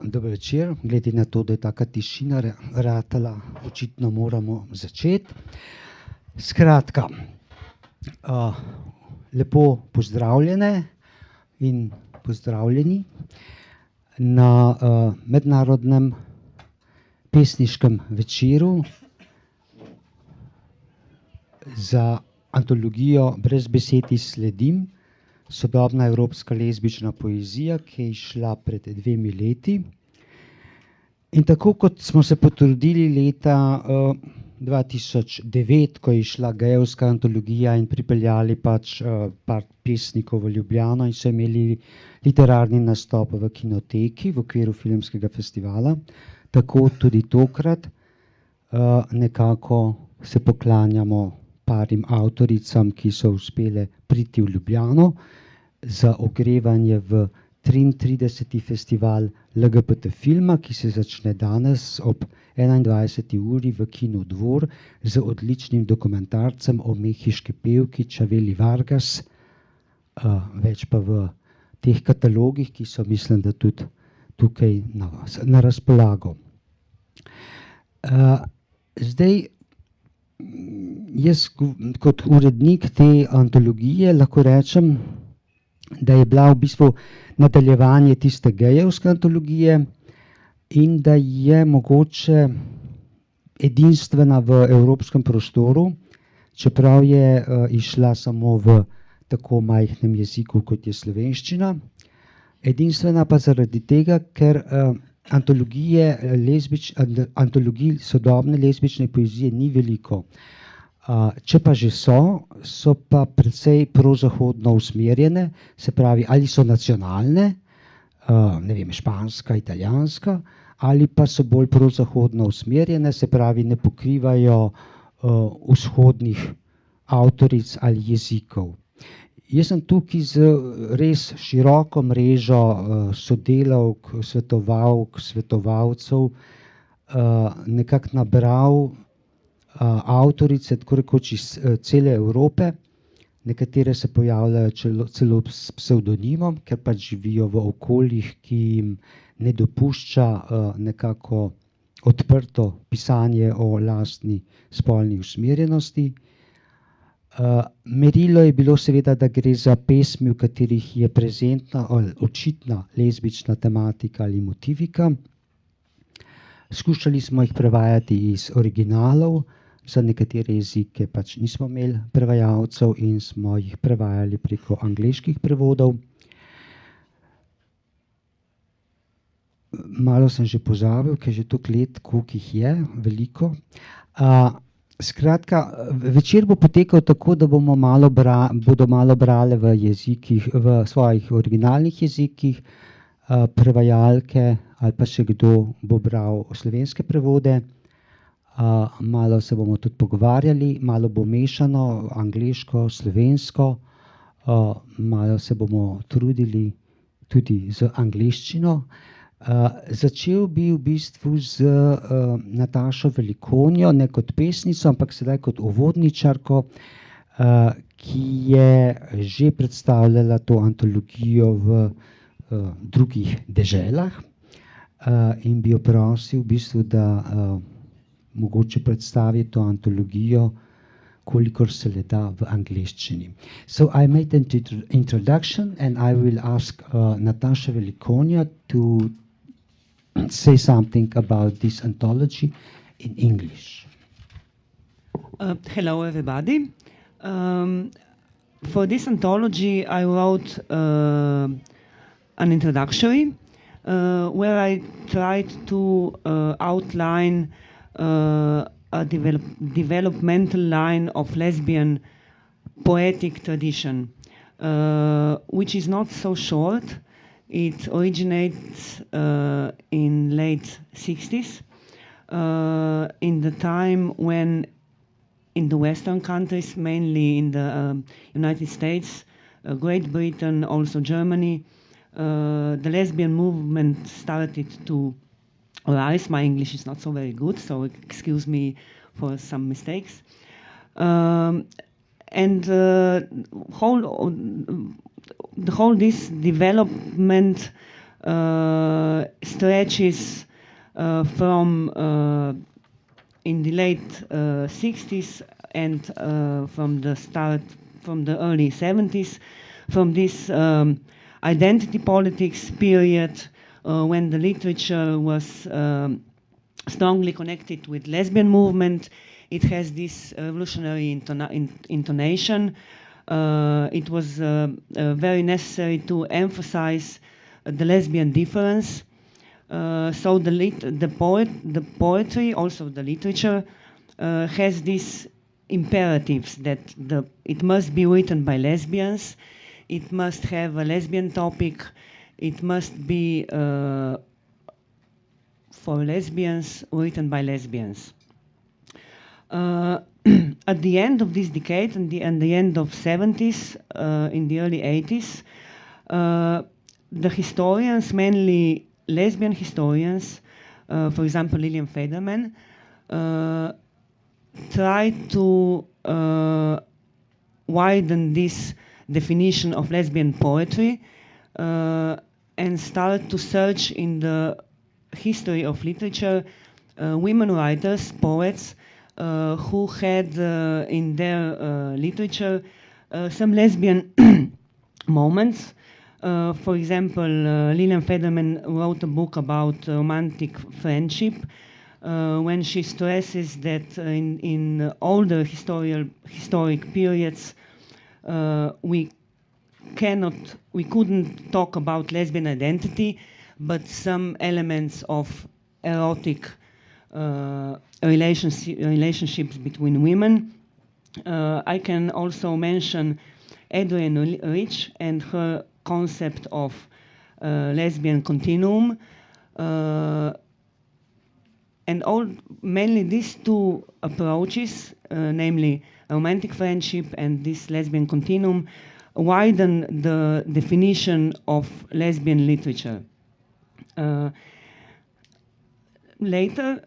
Dober večer, glede na to, da je taka tišina ratala, očitno moramo začeti. Skratka, lepo pozdravljene in pozdravljeni na mednarodnem pesniškem večeru za antologijo Brez besed sledim, sodobna evropska lezbična poezija, ki je izšla pred 2 leti. In tako kot smo se potrudili leta 2009, ko je izšla gejevska antologija in pripeljali pač par pesnikov v Ljubljano in so imeli literarni nastop v kinoteki v okviru filmskega festivala, tako tudi tokrat nekako se poklanjamo parim avtoricam, ki so uspele priti v Ljubljano za ogrevanje v 33. festival LGBT filma, ki se začne danes ob 21. uri v Kinu Dvor z odličnim dokumentarcem o mehiški pevki Chaveli Vargas, več pa v teh katalogih, ki so, mislim, da tudi tukaj na razpolago. Zdaj, jaz kot urednik te antologije lahko rečem, da je bila v bistvu nadaljevanje tiste gejevske antologije in da je mogoče edinstvena v evropskem prostoru, čeprav je izšla samo v tako majhnem jeziku, kot je slovenščina. Edinstvena pa zaradi tega, ker antologij sodobne lezbične poezije ni veliko. Če pa že so pa precej prozahodno usmerjene, se pravi, ali so nacionalne, ne vem, španska, italijanska, ali pa so bolj prozahodno usmerjene, se pravi, ne pokrivajo vzhodnih avtoric ali jezikov. Jaz sem tukaj z res široko mrežo sodelavk, svetovalk, svetovalcev nekako nabral avtorice, tako rekoč iz cele Evrope, nekatere se pojavljajo celo s psevdonimom, ker pač živijo v okoljih, ki jim ne dopušča nekako odprto pisanje o lastni spolni usmerjenosti. Merilo je bilo seveda, da gre za pesmi, v katerih je prezentna ali očitna lezbična tematika ali motivika. Skušali smo jih prevajati iz originalov, za nekatere jezike pač nismo imeli prevajalcev in smo jih prevajali preko angleških prevodov. Malo sem že pozabil, ker že toliko let, koliko jih je, veliko. Skratka, večer bo potekal tako, da bodo malo brale v jezikih, v svojih originalnih jezikih, prevajalke ali pa še kdo bo bral slovenske prevode. Malo se bomo tudi pogovarjali, malo bo mešano, angleško, slovensko, malo se bomo trudili tudi z angleščino. Začel bi v bistvu z Natašo Velikonjo, ne kot pesnico, ampak sedaj kot uvodničarko, ki je že predstavljala to antologijo v drugih deželah in bi jo prosil v bistvu, da mogoče predstavi to antologijo, kolikor se le da v angleščini. So I made an introduction and I will ask Natasha Velikonja to say something about this anthology in English. Hello, everybody. For this anthology, I wrote an introductory where I tried to outline a developmental line of lesbian poetic tradition, which is not so short. It originates in late 60s, in the time when in the Western countries, mainly in the United States, Great Britain, also Germany, the lesbian movement started to rise. My English is not so very good, so excuse me for some mistakes. And the whole this development stretches from in the late 60s and from the early 70s, from this identity politics period when the literature was strongly connected with lesbian movement. It has this revolutionary intonation. It was very necessary to emphasize the lesbian difference. So the poetry, also the literature, has these imperatives that it must be written by lesbians, it must have a lesbian topic, it must be for lesbians, written by lesbians. At the end of this decade and the end of 70s, in the early 80s, the historians, mainly lesbian historians, for example, Lillian Federman, tried to widen this definition of lesbian poetry and start to search in the history of literature women writers, poets, who had in their literature some lesbian moments. For example, Lillian Federman wrote a book about romantic friendship when she stresses that in older historic periods we couldn't talk about lesbian identity, but some elements of erotic relationships between women. I can also mention Adrienne Rich and her concept of lesbian continuum, and mainly these two approaches, namely romantic friendship and this lesbian continuum, widen the definition of lesbian literature. Later,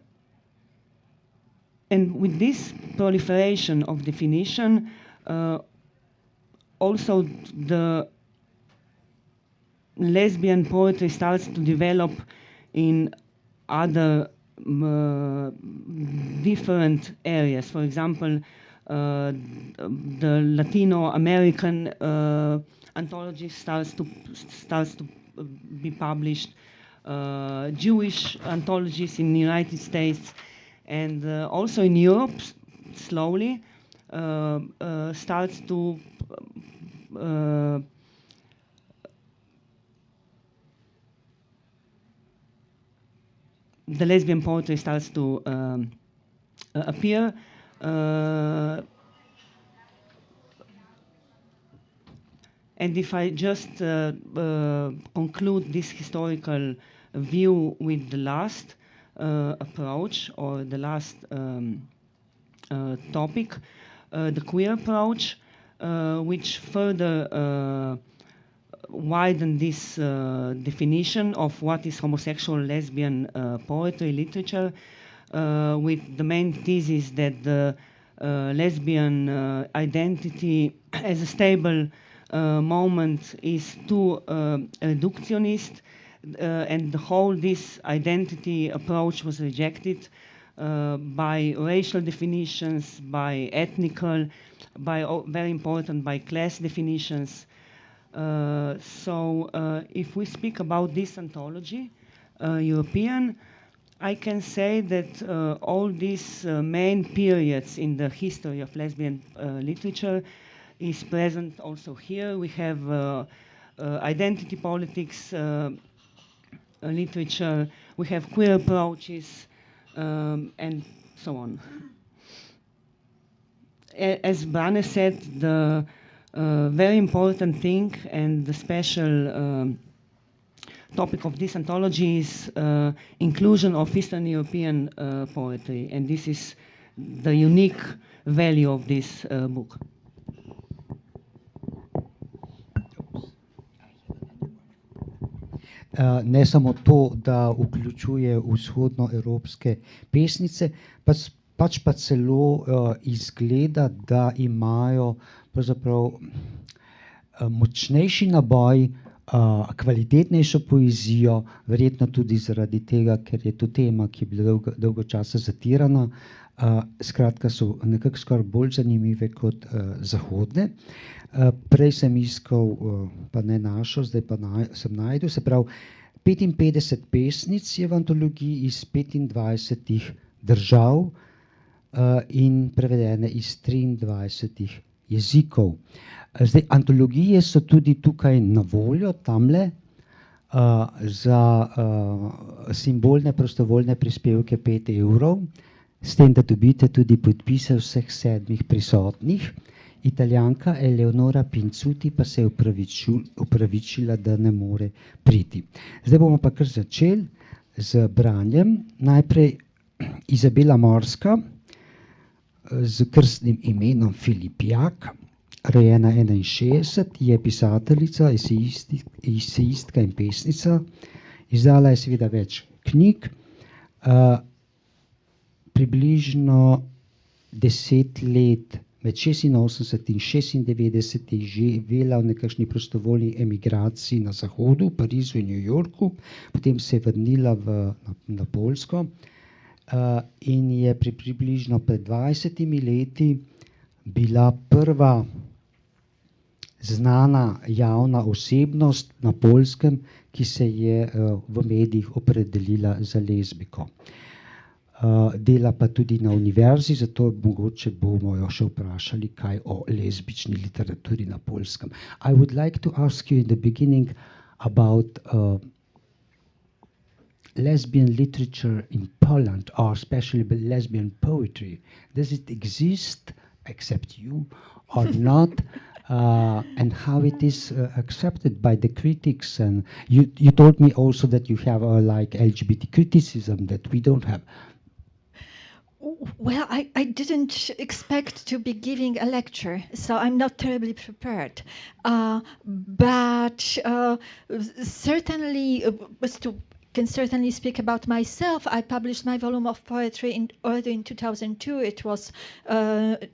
and with this proliferation of definition, also the lesbian poetry starts to develop in other different areas. For example, the Latino American anthology starts to be published. Jewish anthologies in the United States and also in Europe slowly starts to the lesbian poetry starts to appear. And if I just conclude this historical view with the last approach or the last topic, the queer approach, which further widen this definition of what is homosexual lesbian poetry literature, with the main thesis that the lesbian identity as a stable moment is too reductionist, and the whole this identity approach was rejected by racial definitions, by ethnical, by very important by class definitions. So if we speak about this anthology, European, I can say that all these main periods in the history of lesbian literature is present also here. We have identity politics literature, we have queer approaches, and so on. As Brane said, the very important thing and the special topic of this anthology is inclusion of Eastern European poetry, and this is the unique value of this book. Ne samo to, da vključuje vzhodnoevropske pesnice, pač pa celo izgleda, da imajo pravzaprav močnejši naboj kvalitetnejšo poezijo, verjetno tudi zaradi tega, ker je to tema, ki je bila dolgo časa zatirana. Skratka, so nekako skoraj bolj zanimive kot zahodne. Prej sem iskal, pa ne našel, zdaj pa sem našel. Se pravi, 55 pesnic je v antologiji iz 25 držav in prevedene iz 23 jezikov. Zdaj, antologije so tudi tukaj na voljo, tamle, za simbolne prostovoljne prispevke 5 evrov, s tem, da dobite tudi podpise vseh 7 prisotnih. Italijanka Eleonora Pincuti pa se je opravičila, da ne more priti. Zdaj bomo pa kar začeli z branjem. Najprej Izabela Morska z krstnim imenom Filipjak, rojena 61, je pisateljica, esejistka in pesnica. Izdala je seveda več knjig. Približno 10 let, med 86 in 96, je živela v nekakšni prostovoljni emigraciji na Zahodu, v Parizu in New Yorku, potem se je vrnila na Poljsko in je približno pred 20 leti bila prva znana javna osebnost na Poljskem, ki se je v medijih opredelila za lezbiko. Dela pa tudi na univerzi, zato mogoče bomo jo še vprašali kaj o lezbični literaturi na Poljskem. I would like to ask you in the beginning about lesbian literature in Poland, or especially lesbian poetry. Does it exist, except you, or not? And how it is accepted by the critics? And you told me also that you have like LGBT criticism that we don't have. Well, I didn't expect to be giving a lecture, so I'm not terribly prepared. But certainly, can certainly speak about myself. I published my volume of poetry already in 2002. It was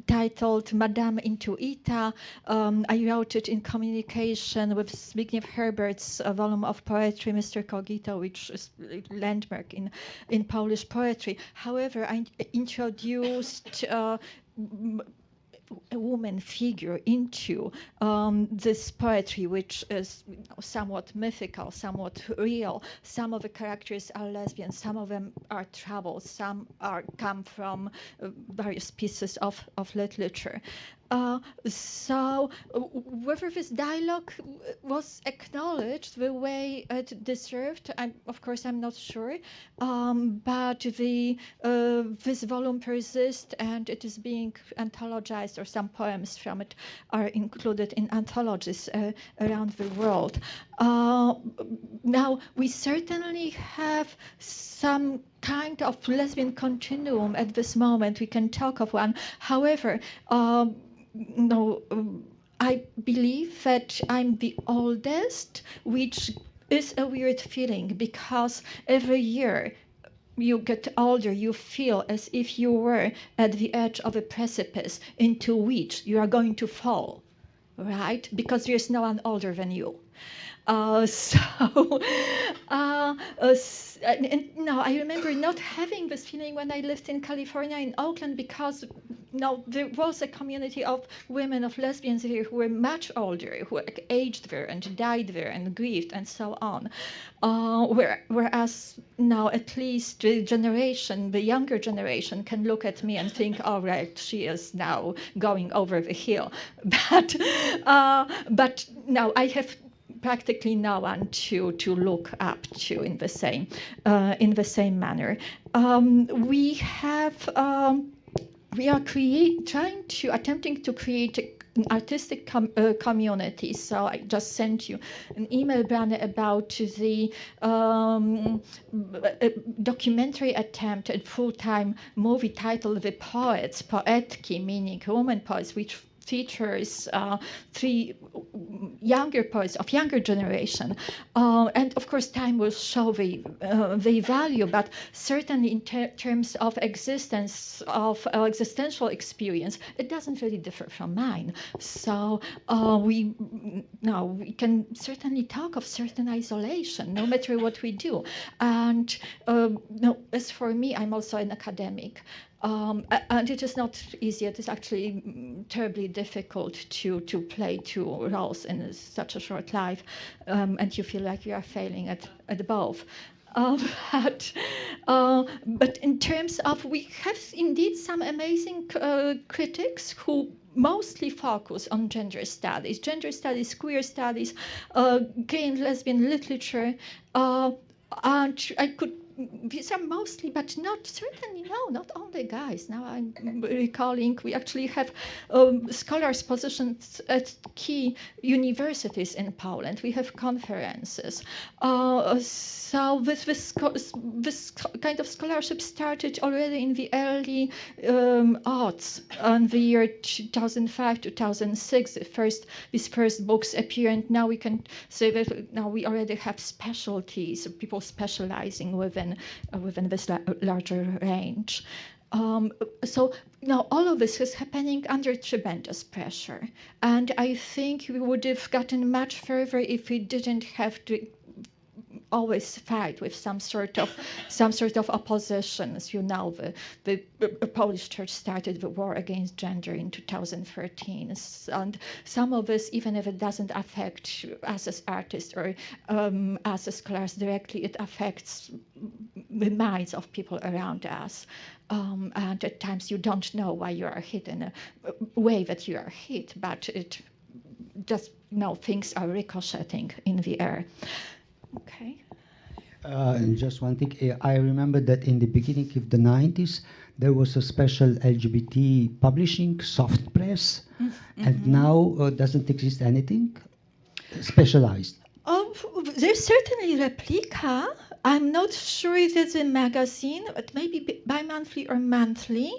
titled Madame Intuita. I wrote it in communication with Zbigniew Herbert's volume of poetry, Mr. Cogito, which is a landmark in Polish poetry. However, I introduced a woman figure into this poetry, which is somewhat mythical, somewhat real. Some of the characters are lesbian, some of them are traveled, some come from various pieces of literature. So whether this dialogue was acknowledged the way it deserved, of course I'm not sure, but this volume persists and it is being anthologized, or some poems from it are included in anthologies around the world. Now, we certainly have some kind of lesbian continuum at this moment. We can talk of one. However, no, I believe that I'm the oldest, which is a weird feeling, because every year you get older, you feel as if you were at the edge of a precipice into which you are going to fall, right? Because there's no one older than you. No, I remember not having this feeling when I lived in California, in Oakland, because there was a community of women, of lesbians here who were much older, who aged there and died there and grieved and so on. Whereas now at least the younger generation can look at me and think, all right, she is now going over the hill. But now I have practically no one to look up to in the same manner. We are attempting to create an artistic community. So I just sent you an email, Brane, about the documentary attempt at full-time movie titled The Poets, poetki, meaning women poets, which features three younger poets of younger generation, and of course time will show the value, but certainly in terms of existence, of existential experience, it doesn't really differ from mine. So we can certainly talk of certain isolation, no matter what we do. And as for me, I'm also an academic. And it is not easy. It is actually terribly difficult to play two roles in such a short life, and you feel like you are failing at both. But in terms of, we have indeed some amazing critics who mostly focus on gender studies, queer studies, gay and lesbian literature, and I could. These are mostly, but not only guys. Now I'm recalling, we actually have scholars positioned at key universities in Poland. We have conferences. So this kind of scholarship started already in the early aughts, in the year 2005, 2006. These first books appear, and now we can say that now we already have specialties, people specializing within this larger range. So now all of this is happening under tremendous pressure, and I think we would have gotten much further if we didn't have to always fight with some sort of opposition. As you know, the Polish Church started the war against gender in 2013, and some of this, even if it doesn't affect us as artists or us as scholars directly, it affects the minds of people around us. And at times you don't know why you are hit in a way that you are hit, but it just, things are ricocheting in the air. Okay. Just one thing. I remember that in the beginning of the 90s, there was a special LGBT publishing soft press, and now doesn't exist anything specialized. There's certainly Replica. I'm not sure if it's a magazine, but maybe bi-monthly or monthly.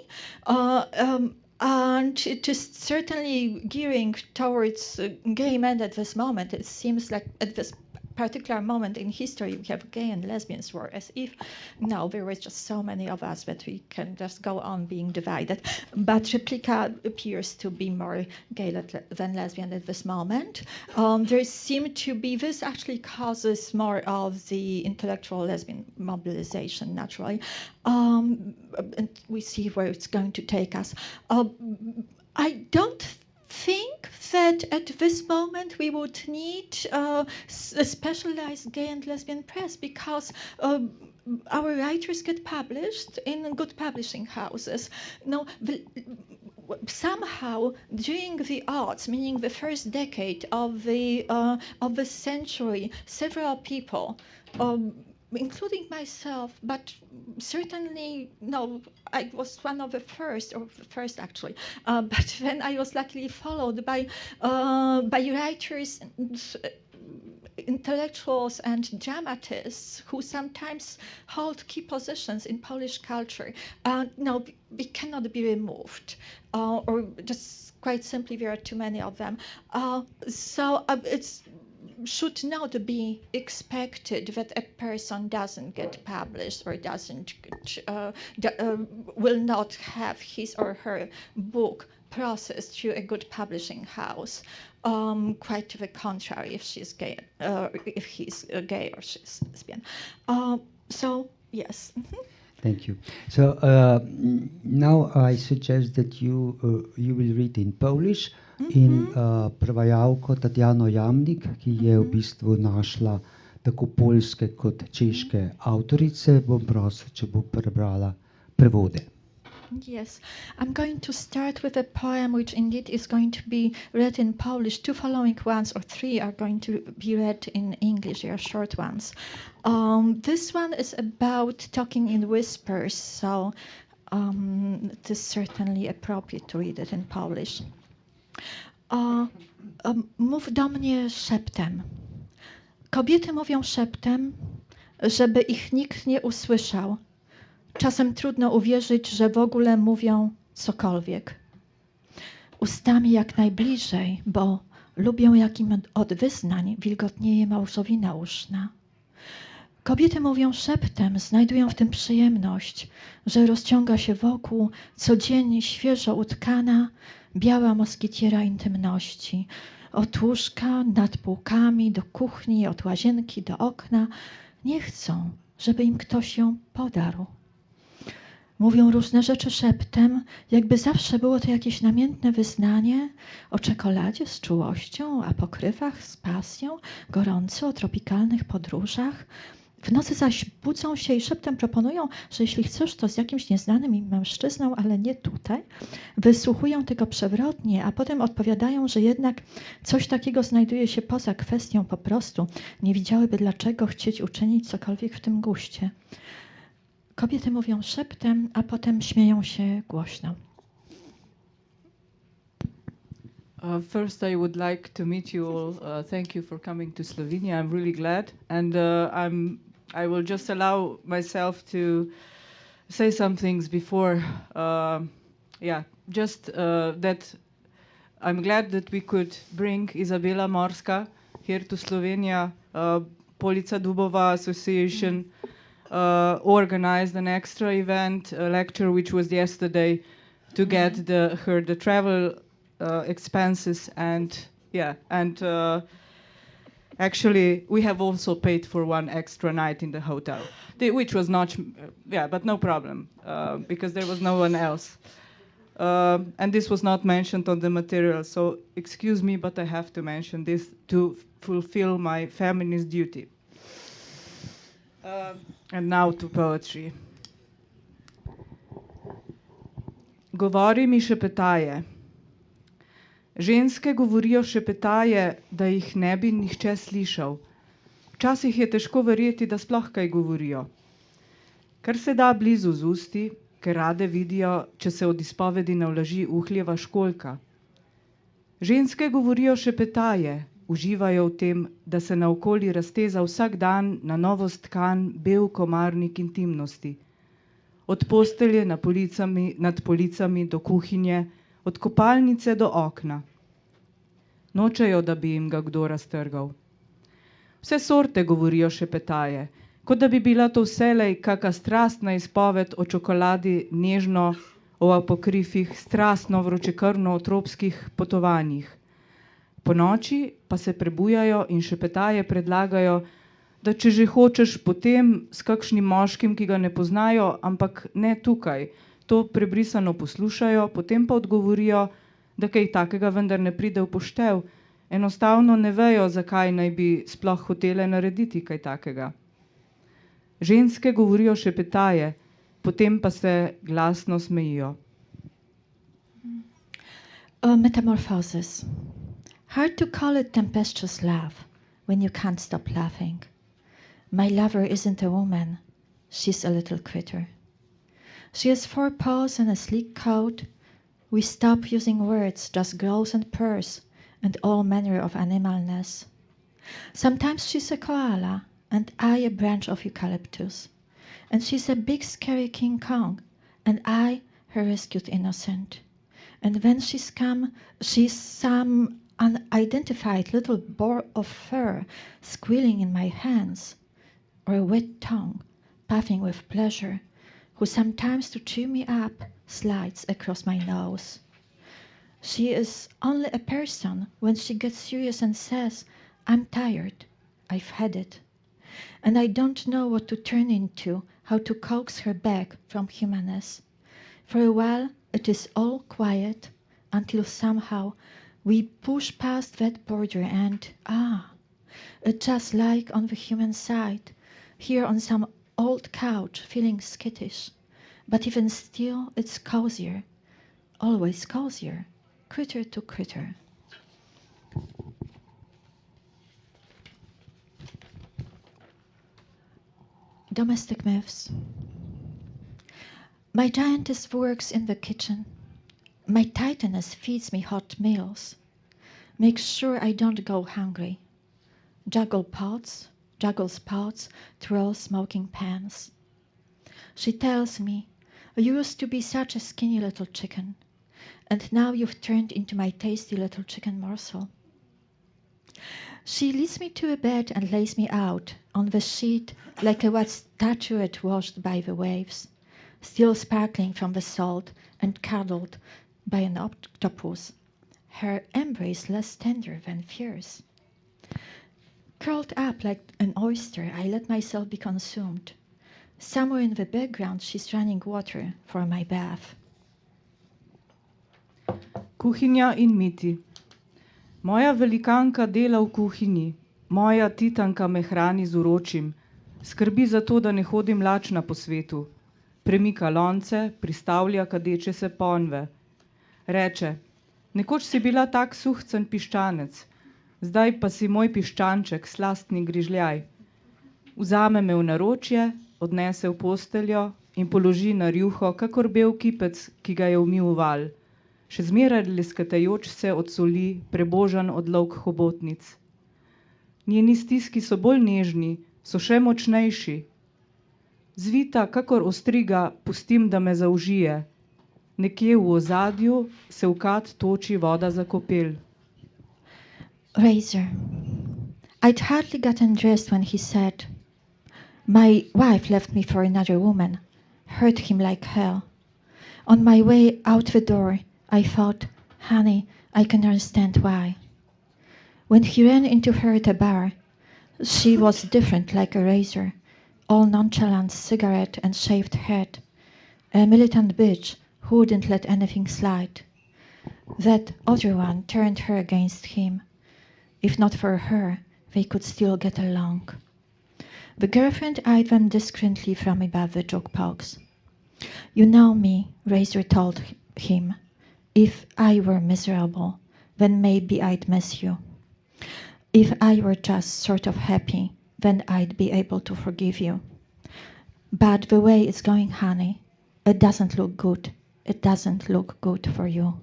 And it is certainly gearing towards gay men at this moment. It seems like at this particular moment in history we have gay and lesbians war, as if there were just so many of us that we can just go on being divided. But Replica appears to be more gay than lesbian at this moment. There seem to be, this actually causes more of the intellectual lesbian mobilization naturally, and we see where it's going to take us. I don't think that at this moment we would need a specialized gay and lesbian press, because our writers get published in good publishing houses. Somehow during the aughts, meaning the first decade of the century, several people, including myself, but certainly I was one of the first actually, but then I was luckily followed by writers, intellectuals and dramatists who sometimes hold key positions in Polish culture. We cannot be removed, or just quite simply there are too many of them. So it's should not be expected that a person doesn't get published or will not have his or her book processed through a good publishing house. Quite to the contrary, if she's gay, if he's gay or she's lesbian. So yes. Thank you. So now I suggest that you will read in Polish. In prevajalko Tatjano Jamnik, ki je v bistvu našla tako poljske kot češke avtorice, bom prosil, če bo prebrala prevode. Yes, I'm going to start with a poem which indeed is going to be read in Polish. Two following ones, or three, are going to be read in English. They are short ones. This one is about talking in whispers, so it is certainly appropriate to read it in Polish. Mów do mnie szeptem. Kobiety mówią szeptem, żeby ich nikt nie usłyszał. Czasem trudno uwierzyć, że w ogóle mówią cokolwiek. ustami jak najbliżej, bo lubią, jakim od wyznań wilgotnieje małżowina uszna. Kobiety mówią szeptem, znajdują w tym przyjemność, że rozciąga się wokół codziennie świeżo utkana biała moskitiera intymności. Od łóżka, nad półkami, do kuchni, od łazienki do okna. Nie chcą, żeby im ktoś ją podarł. Mówią różne rzeczy szeptem, jakby zawsze było to jakieś namiętne wyznanie o czekoladzie z czułością, apokrywach z pasją, gorąco o tropikalnych podróżach. W nocy zaś budzą się i szeptem proponują, że jeśli chcesz, to z jakimś nieznanym im mężczyzną, ale nie tutaj. Wysłuchują tego przewrotnie, a potem odpowiadają, że jednak coś takiego znajduje się poza kwestią po prostu. Nie widziałyby dlaczego chcieć uczynić cokolwiek w tym guście. Kobiety mówią szeptem, a potem śmieją się głośno. First, I would like to meet you all. Thank you for coming to Slovenia. I'm really glad, and I will just allow myself to say some things before. That I'm glad that we could bring Izabela Morska here to Slovenia. Polica Dubova Association organized an extra event, a lecture, which was yesterday, to get the travel expenses actually we have also paid for one extra night in the hotel, which was not but no problem, because there was no one else, and this was not mentioned on the material, so excuse me, but I have to mention this to fulfill my feminist duty. And now to poetry. Govori mi šepetaje. Ženske govorijo šepetaje, da jih ne bi nihče slišal. Včasih je težko verjeti, da sploh kaj govorijo. Kar se da blizu z usti, ker rade vidijo, če se od izpovedi navlaži uhljeva školjka. Ženske govorijo šepetaje, uživajo v tem, da se naokoli razteza vsak dan na novo stkan bel komarnik intimnosti. Od postelje nad policami do kuhinje, od kopalnice do okna. Nočejo, da bi jim ga kdo raztrgal. Vse sorte govorijo šepetaje, kot da bi bila to vselej kaka strastna izpoved o čokoladi, nežno o apokrifih, strastno vročekrvno o tropskih potovanjih. Po noči pa se prebujajo in šepetaje predlagajo, da če že hočeš potem s kakšnim moškim, ki ga ne poznajo, ampak ne tukaj, to prebrisano poslušajo, potem pa odgovorijo, da kaj takega vendar ne pride v poštev, enostavno ne vejo, zakaj naj bi sploh hotele narediti kaj takega. Ženske govorijo šepetaje, potem pa se glasno smejijo. Metamorphosis. Hard to call it tempestuous love when you can't stop laughing. My lover isn't a woman, she's a little critter. She has 4 paws and a sleek coat. We stop using words, just growls and purrs, and all manner of animalness. Sometimes she's a koala, and I a branch of eucalyptus. And she's a big scary King Kong, and I her rescued innocent. And when she's some unidentified little ball of fur squealing in my hands, or a wet tongue puffing with pleasure, who sometimes to cheer me up slides across my nose. She is only a person when she gets serious and says, I'm tired, I've had it. And I don't know what to turn into, how to coax her back from humanness. For a while it is all quiet, until somehow we push past that border and, it's just like on the human side, here on some old couch feeling skittish. But even still, it's cozier, always cozier, critter to critter. Domestic myths. My giantess works in the kitchen. My titaness feeds me hot meals. Makes sure I don't go hungry. Juggles pots, twirls smoking pans. She tells me, you used to be such a skinny little chicken, and now you've turned into my tasty little chicken morsel. She leads me to a bed and lays me out on the sheet like a wet statuette washed by the waves, still sparkling from the salt and cuddled by an octopus, her embrace less tender than fierce. Curled up like an oyster, I let myself be consumed. Somewhere in the background she's running water for my bath. Kuhinja in miti. Moja velikanka dela v kuhinji, moja titanka me hrani z uročim, skrbi za to, da ne hodim lačna po svetu, premika lonce, pristavlja kadeče se ponve. Reče, nekoč si bila tak suhcen piščanec, zdaj pa si moj piščanček, slastni grižljaj. Vzame me v naročje, odnese v posteljo in položi na rjuho, kakor bel kipec, ki ga je umil val. Še zmeraj lesketajoč se od soli, prebožan od lovk hobotnic. Njeni stiski so bolj nežni, so še močnejši. Zvita, kakor ostriga, pustim, da me zaužije. Nekje v ozadju se v kad toči voda za kopel. Razor. I'd hardly gotten dressed when he said, "My wife left me for another woman." Hurt him like hell. On my way out the door, I thought, honey, I can understand why. When he ran into her at a bar, she was different like a razor, all nonchalant cigarette and shaved head, a militant bitch who wouldn't let anything slide. That other one turned her against him. If not for her, they could still get along. The girlfriend eyed them discreetly from above the joke box. You know me, Razor told him. If I were miserable, then maybe I'd miss you. If I were just sort of happy, then I'd be able to forgive you. But the way it's going, honey, it doesn't look good. It doesn't look good for you.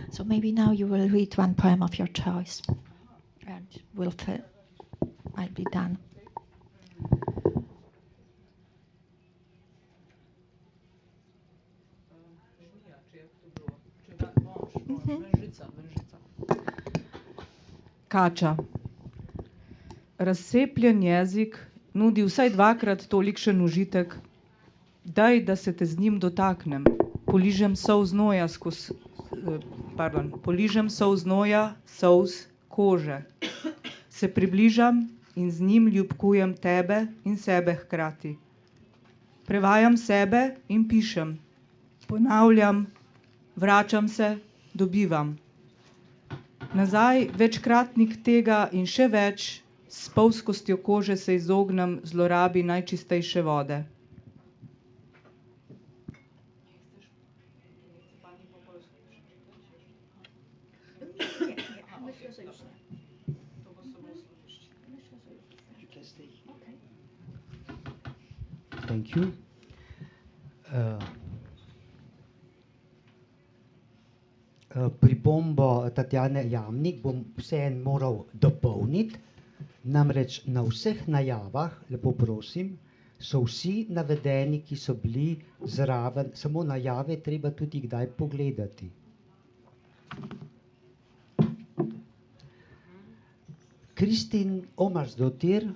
So maybe now you will read one poem of your choice. And I'll be done. Kača. Razcepljen jezik nudi vsaj dvakrat tolikšen užitek. Daj, da se te z njim dotaknem. Poližem sol znoja solz kože. Se približam in z njim ljubkujem tebe in sebe hkrati. Prevajam sebe in pišem. Ponavljam, vračam se, dobivam. Nazaj večkratnik tega in še več, s spolzkostjo kože se izognem zlorabi najčistejše vode. Thank you. Pripombo Tatjane Jamnik bom vseeno moral dopolniti. Namreč na vseh najavah, lepo prosim, so vsi navedeni, ki so bili zraven, samo najave treba tudi kdaj pogledati. Kristin Omarsdottir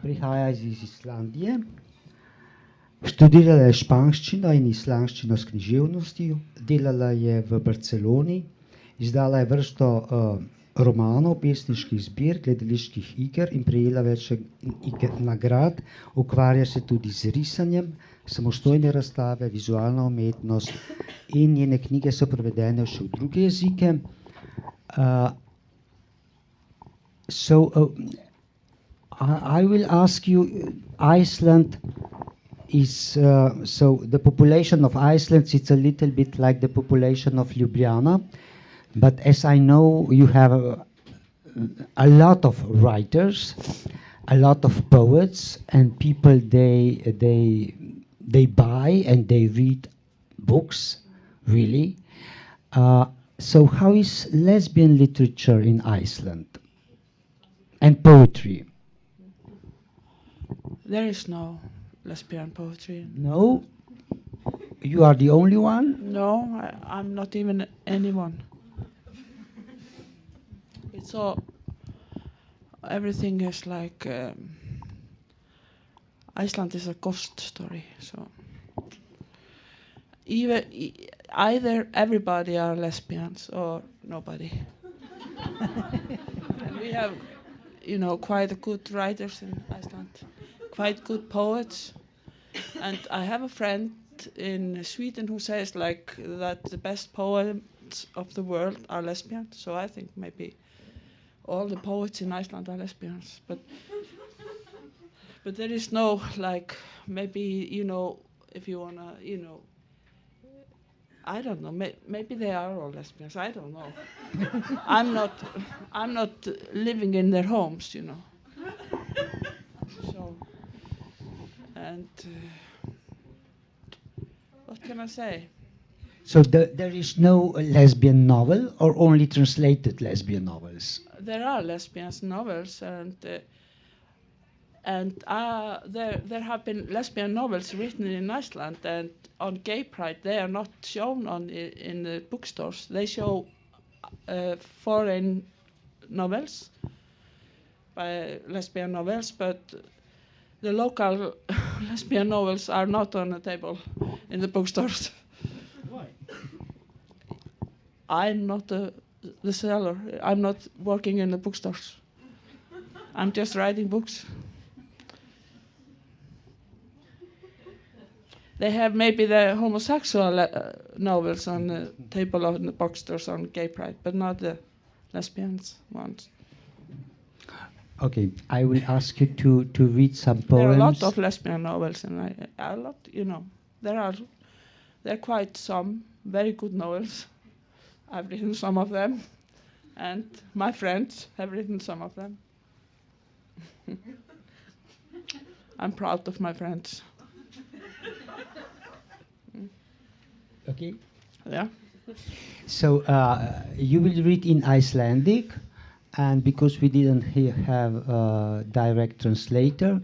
prihaja iz Islandije. Študirala je španščino in islandščino s književnostjo, delala je v Barceloni, izdala je vrsto romanov, pesniških zbirk, gledaliških iger in prejela več nagrad. Ukvarja se tudi z risanjem, samostojne razstave, vizualna umetnost in njene knjige so prevedene še v druge jezike. I will ask you, Iceland is, so the population of Iceland is a little bit like the population of Ljubljana, but as I know, you have a lot of writers, a lot of poets, and people they buy and they read books, really. So how is lesbian literature in Iceland and poetry? There is no lesbian poetry. No? You are the only one? No, I'm not even anyone. It's all, everything is like, Iceland is a ghost story, so either everybody are lesbians or nobody. And we have, quite good writers in Iceland, quite good poets, and I have a friend in Sweden who says like that the best poets of the world are lesbians. So I think maybe all the poets in Iceland are lesbians, but there is no like maybe if you wanna I don't know, maybe they are all lesbians. I don't know. I'm not living in their homes, So and what can I say? So there is no lesbian novel or only translated lesbian novels? There are lesbian novels, and there have been lesbian novels written in Iceland, and on Gay Pride they are not shown in the bookstores. They show foreign novels, by lesbian novels, but the local lesbian novels are not on the table in the bookstores. Why? I'm not the seller. I'm not working in the bookstores. I'm just writing books. They have maybe the homosexual novels on the table of the bookstores on Gay Pride, but not the lesbians ones. Okay, I will ask you to read some poems. There are a lot of lesbian novels, and a lot, there are quite some very good novels. I've written some of them, and my friends have written some of them. I'm proud of my friends. Okay. Yeah. So you will read in Icelandic, and because we didn't have a direct translator,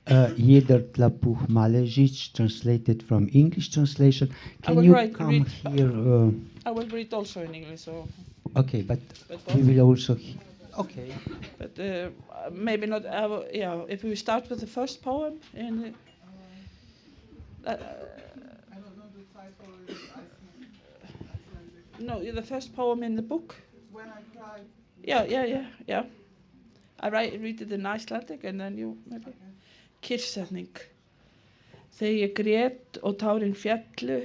Jedar Tlapuh Maležić translated from English translation. Can you come here? I will read also in English. So. Okay, but we will also. Okay. But maybe not. If we start with the first poem in. I don't know the title in Icelandic. No, the first poem in the book. When I cried. Yeah. I read it in Icelandic and then you maybe. Okay. Kyrsetning. Þegar ég grét og tárin fjallu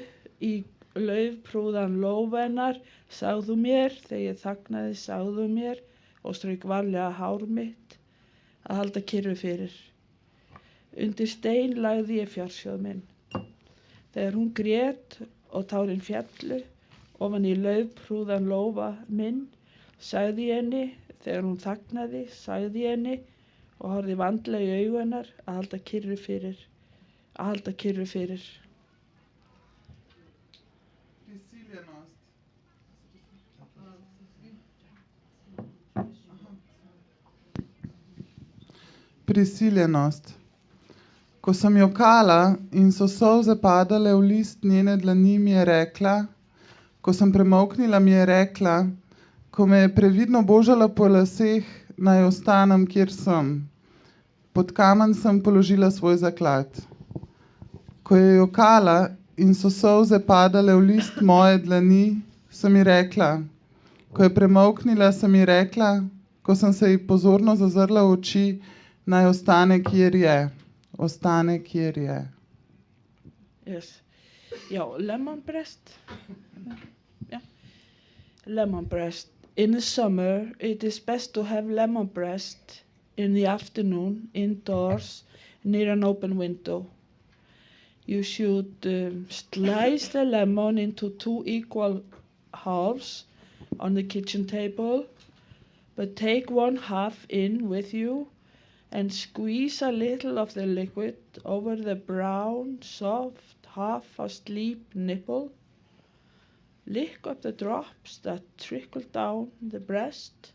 í laufprúðan lófennar, sagðu mér, þegar ég þagnaði, sagðu mér og strauk varlega hár mitt að halda kyrru fyrir. Undir stein lagði ég fjársjóð minn. Þegar hún grét og tárin fjallu ofan í laufprúðan lófa minn, sagði ég henni, þegar hún þagnaði, sagði ég henni og horfði vandlega í augu hennar að halda kyrru fyrir. Að halda kyrru fyrir. Prisiljenost. Ko sem jokala in so solze padale v list njene dlani, mi je rekla, ko sem premolknila, mi je rekla, ko me je previdno božala po laseh, naj ostanem, kjer sem. Pod kamen sem položila svoj zaklad. Ko je jokala in so solze padale v list moje dlani, sem mi rekla. Ko je premolknila, sem mi rekla, ko sem se ji pozorno zazrla v oči, naj ostane, kjer je. Ostane, kjer je. Yes. Ja, lemon breast. Yeah. Lemon breast. In the summer, it is best to have lemon breast in the afternoon, indoors, near an open window. You should slice the lemon into 2 equal halves on the kitchen table, but take 1/2 in with you and squeeze a little of the liquid over the brown, soft, half-asleep nipple. Lick up the drops that trickle down the breast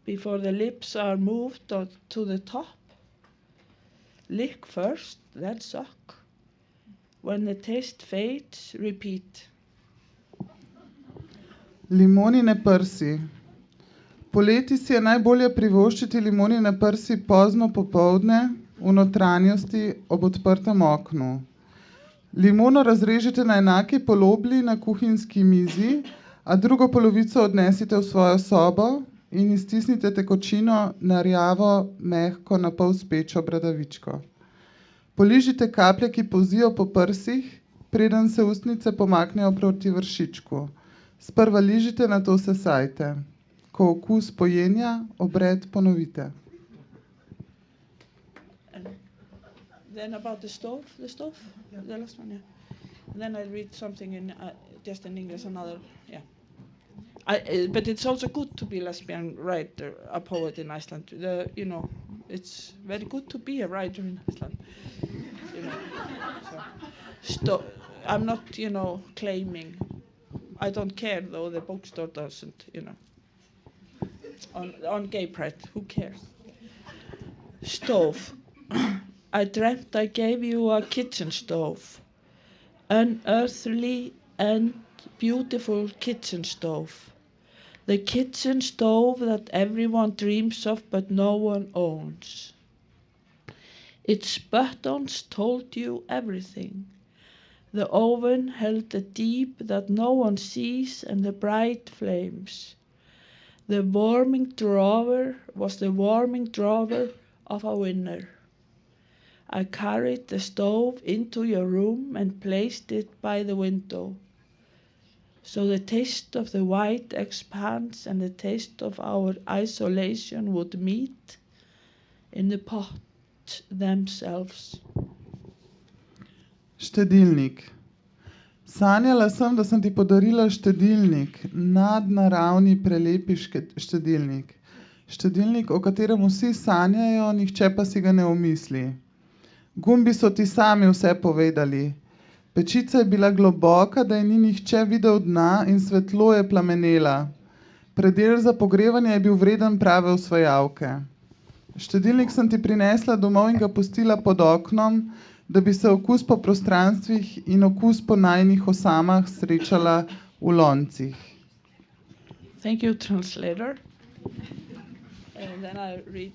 before the lips are moved to the top. Lick first, then suck. When the taste fades, repeat. Limonine prsi. Poleti si je najbolje privoščiti limonine prsi pozno popoldne v notranjosti ob odprtem oknu. Limono razrežite na enaki polobli na kuhinjski mizi, a drugo polovico odnesite v svojo sobo in iztisnite tekočino na rjavo, mehko, na pol spečo bradavičko. Poližite kaplje, ki polzijo po prsih, preden se ustnice pomaknejo proti vršičku. Sprva ližite, nato sesajte. Ko okus pojenja, obred ponovite. Then about the stove? Yeah. The last one, yeah. And then I read something in just in English, another, yeah. But it's also good to be lesbian writer, a poet in Iceland. It's very good to be a writer in Iceland. I'm not, claiming. I don't care though the bookstore doesn't, On gay pride, who cares? Stove. I dreamt I gave you a kitchen stove. Unearthly and beautiful kitchen stove. The kitchen stove that everyone dreams of but no one owns. Its buttons told you everything. The oven held the deep that no one sees and the bright flames. The warming drawer was the warming drawer of a winner. I carried the stove into your room and placed it by the window. So the taste of the white expanse and the taste of our isolation would meet in the pot themselves. Štedilnik. Sanjala sem, da sem ti podarila štedilnik, nadnaravni prelepi štedilnik. Štedilnik, o katerem vsi sanjajo, nihče pa si ga ne omisli. Gumbi so ti sami vse povedali. Pečica je bila globoka, da je ni nihče videl dna in svetlo je plamenela. Predel za pogrevanje je bil vreden prave osvajalke. Štedilnik sem ti prinesla domov in ga pustila pod oknom, da bi se okus po prostranstvih in okus po najnih osamah srečala v loncih. Thank you, translator. And then I read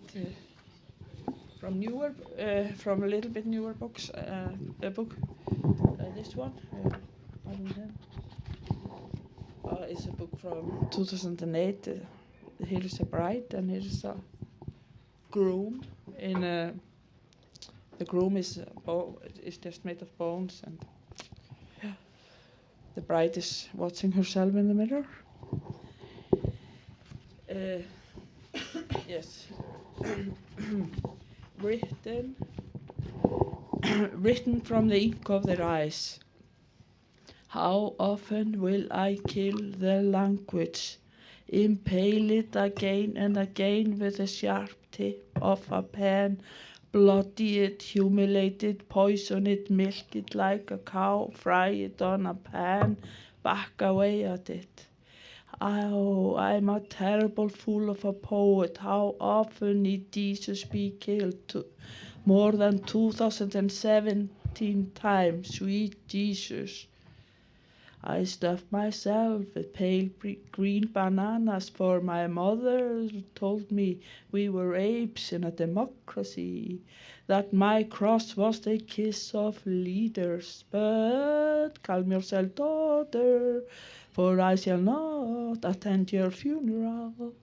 from a little bit newer books, a book. This one, it's a book from 2008. Here is a bride and here is a groom. The groom is just made of bones, and the bride is watching herself in the mirror. Yes. Written from the ink of their eyes. How often will I kill their language, impale it again and again with the sharp tip of a pen, bloody it, humiliate it, poison it, milk it like a cow, fry it on a pan, back away at it. Oh, I'm a terrible fool of a poet. How often need Jesus be killed? More than 2017 times, sweet Jesus. I stuffed myself with pale green bananas, for my mother told me we were apes in a democracy, that my cross was the kiss of leaders. But calm yourself, daughter, for I shall not attend your funeral.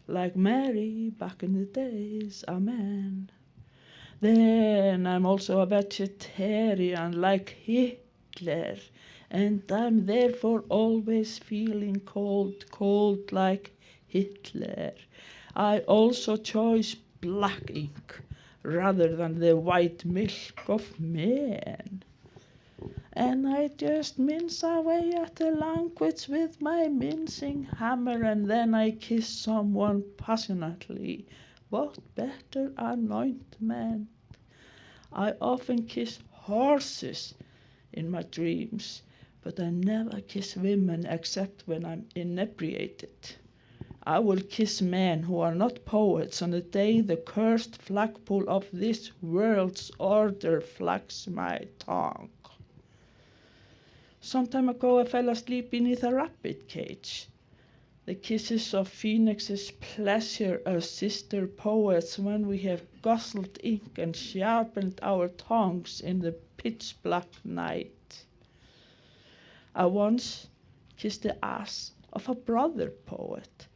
Like Mary back in the days, amen. Then I'm also a vegetarian like Hitler, and I'm therefore always feeling cold like Hitler. I also chose black ink rather than the white milk of men. And I just mince away at the language with my mincing hammer, and then I kiss someone passionately. What better anointment? I often kiss horses in my dreams, but I never kiss women except when I'm inebriated. I will kiss men who are not poets on the day the cursed flagpole of this world's order flags my tongue. Some time ago I fell asleep beneath a rabbit cage. The kisses of phoenixes pleasure us sister poets when we have guzzled ink and sharpened our tongues in the pitch black night. I once kissed the ass of a brother poet.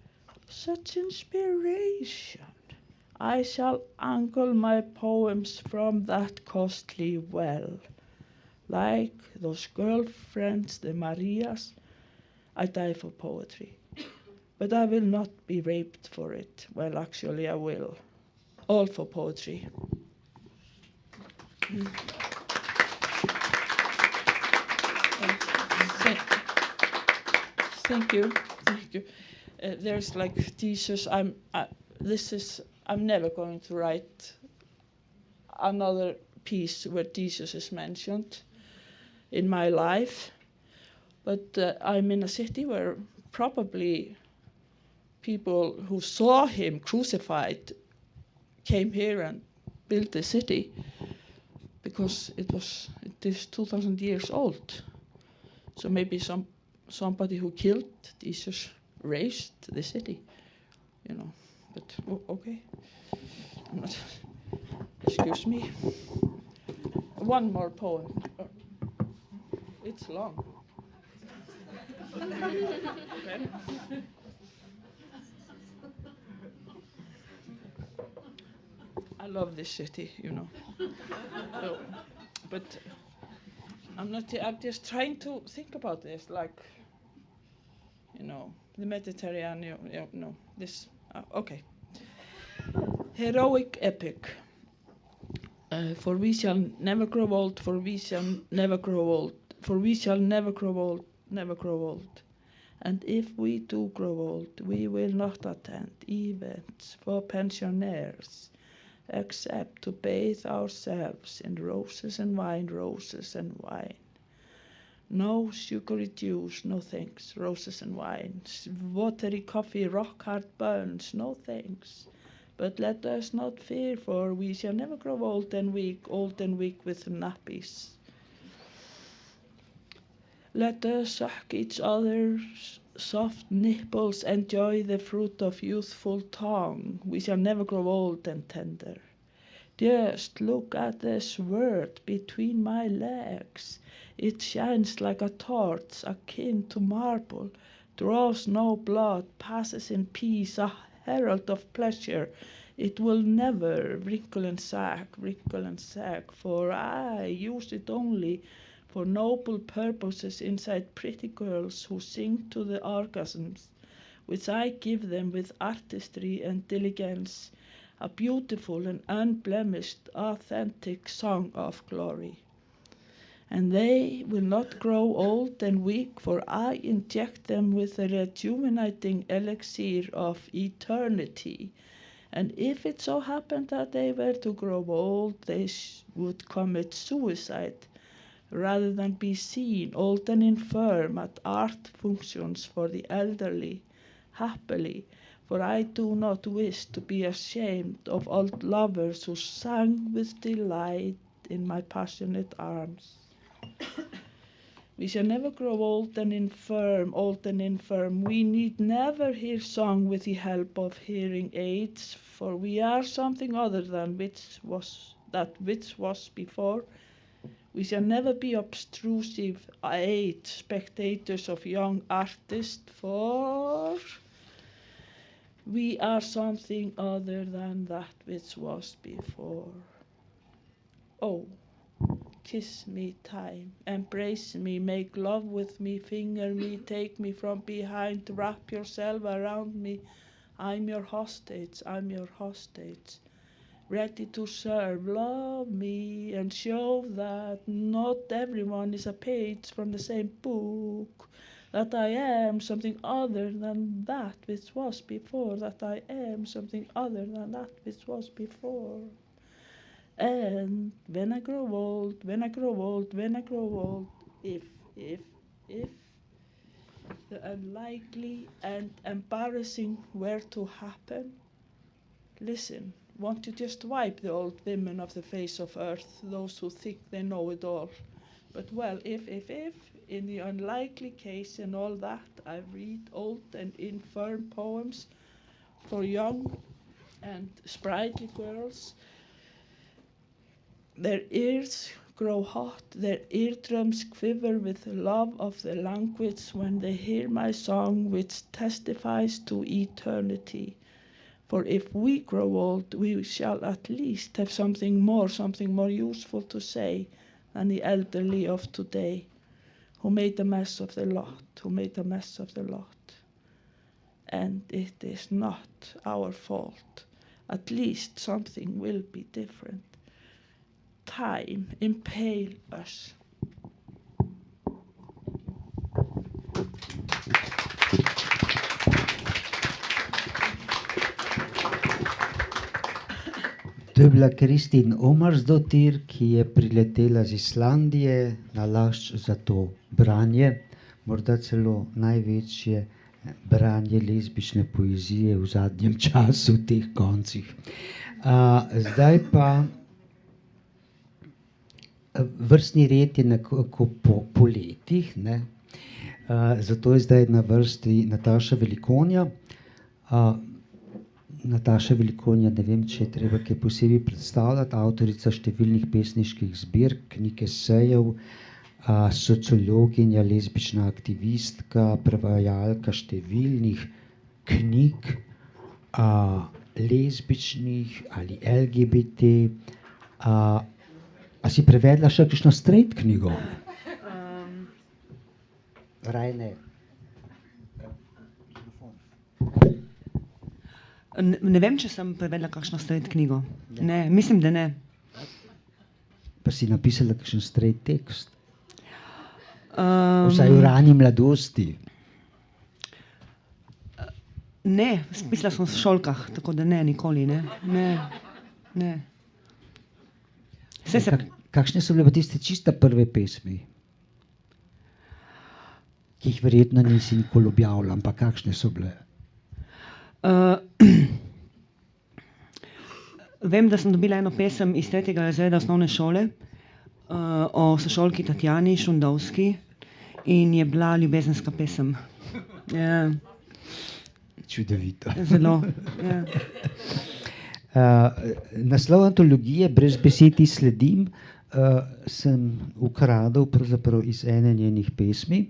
Such inspiration. I shall angle my poems from that costly well. Like those girlfriends, the Marias, I die for poetry. But I will not be raped for it. Well, actually I will. All for poetry. Thank you. There's like thesis. I'm never going to write another piece where Jesus is mentioned in my life. But I'm in a city where probably people who saw him crucified came here and built the city because it is 2,000 years old. So maybe somebody who killed Jesus raised the city, you know. But okay, I'm not. Excuse me. One more poem. It's long. Okay. I love this city, you know. But I'm just trying to think about this, like, you know, the Mediterranean, you know, this. Okay. Heroic epic. For we shall never grow old, for we shall never grow old, for we shall never grow old, never grow old. And if we do grow old, we will not attend events for pensioners, except to bathe ourselves in roses and wine, roses and wine. No sugary juice, no thanks, roses and wine. Watery coffee, rock hard buns, no thanks. But let us not fear, for we shall never grow old and weak with nappies. Let us suck each other's soft nipples, enjoy the fruit of youthful tongue. We shall never grow old and tender. Just look at this word between my legs. It shines like a torch, akin to marble, draws no blood, passes in peace, a herald of pleasure. It will never wrinkle and sag, for I use it only for noble purposes inside pretty girls who sing to the orgasms, which I give them with artistry and diligence, a beautiful and unblemished, authentic song of glory. And they will not grow old and weak, for I inject them with the rejuvenating elixir of eternity. And if it so happened that they were to grow old, they would commit suicide, rather than be seen old and infirm at art functions for the elderly, happily, for I do not wish to be ashamed of old lovers who sang with delight in my passionate arms. We shall never grow old and infirm. We need never hear song with the help of hearing aids, for we are something other than which was before. We shall never be obtrusive spectators of young artists, for we are something other than that which was before. Oh, kiss me, time, embrace me, make love with me, finger me, take me from behind, wrap yourself around me. I'm your hostage, ready to serve. Love me and show that not everyone is a page from the same book, that I am something other than that which was before, that I am something other than that which was before. And when I grow old, if the unlikely and embarrassing were to happen, listen, won't you just wipe the old women off the face of earth, those who think they know it all? But well, if, in the unlikely case and all that, I read old and infirm poems for young and sprightly girls. Their ears grow hot, their eardrums quiver with love of the language when they hear my song, which testifies to eternity. For if we grow old, we shall at least have something more useful to say than the elderly of today, who made a mess of the lot, And it is not our fault. At least something will be different. Time impale us. To je bila Kristin Omarsdottir, ki je priletela z Islandije na lašč za to branje, morda celo največje branje lezbične poezije v zadnjem času, v teh koncih. Zdaj pa vrstni red je nekako po letih, ne? Zato je zdaj na vrsti Nataša Velikonja. Nataša Velikonja, ne vem, če je treba kaj posebej predstavljati, avtorica številnih pesniških zbirk, knjig esejev, sociologinja, lezbična aktivistka, prevajalka številnih knjig, lezbičnih ali LGBT. A si prevedla še kakšno straight knjigo? Brane. Ne vem, če sem prevedla kakšno straight knjigo. Ne, mislim, da ne. Pa si napisala kakšen straight tekst? Vsaj v rani mladosti. Ne, pisala sem v šolkah, tako da ne, nikoli, ne. Ne. Kakšne so bile pa tiste čista prve pesmi? Ki jih verjetno nisi nikoli objavila, ampak kakšne so bile? Vem, da sem dobila eno pesem iz 3. razreda osnovne šole o sošolki Tatjani Šundovski in je bila ljubezenska pesem. Ja. Čudovito. Zelo, ja. Naslov antologije Brez besed sledim sem ukradel pravzaprav iz ene njenih pesmi,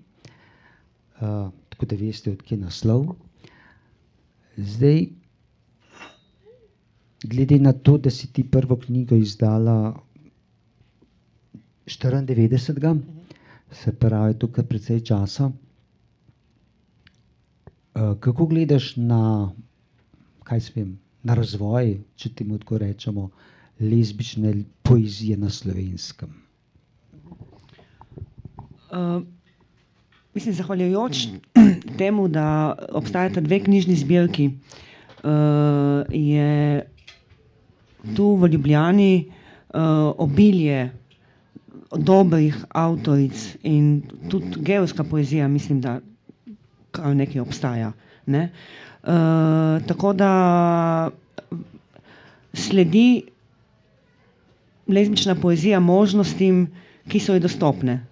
tako da veste, od kje naslov. Zdaj, glede na to, da si ti prvo knjigo izdala 94. Se pravi, tukaj precej časa. Kako gledaš na, na razvoj, če temu tako rečemo, lezbične poezije na Slovenskem? Mislim, zahvaljujoč temu, da obstajata dve knjižni zbirki, je tu v Ljubljani obilje dobrih avtoric in tudi geovska poezija, mislim, da kar nekaj obstaja. Ne? Tako da sledi lezbična poezija možnostim, ki so ji dostopne.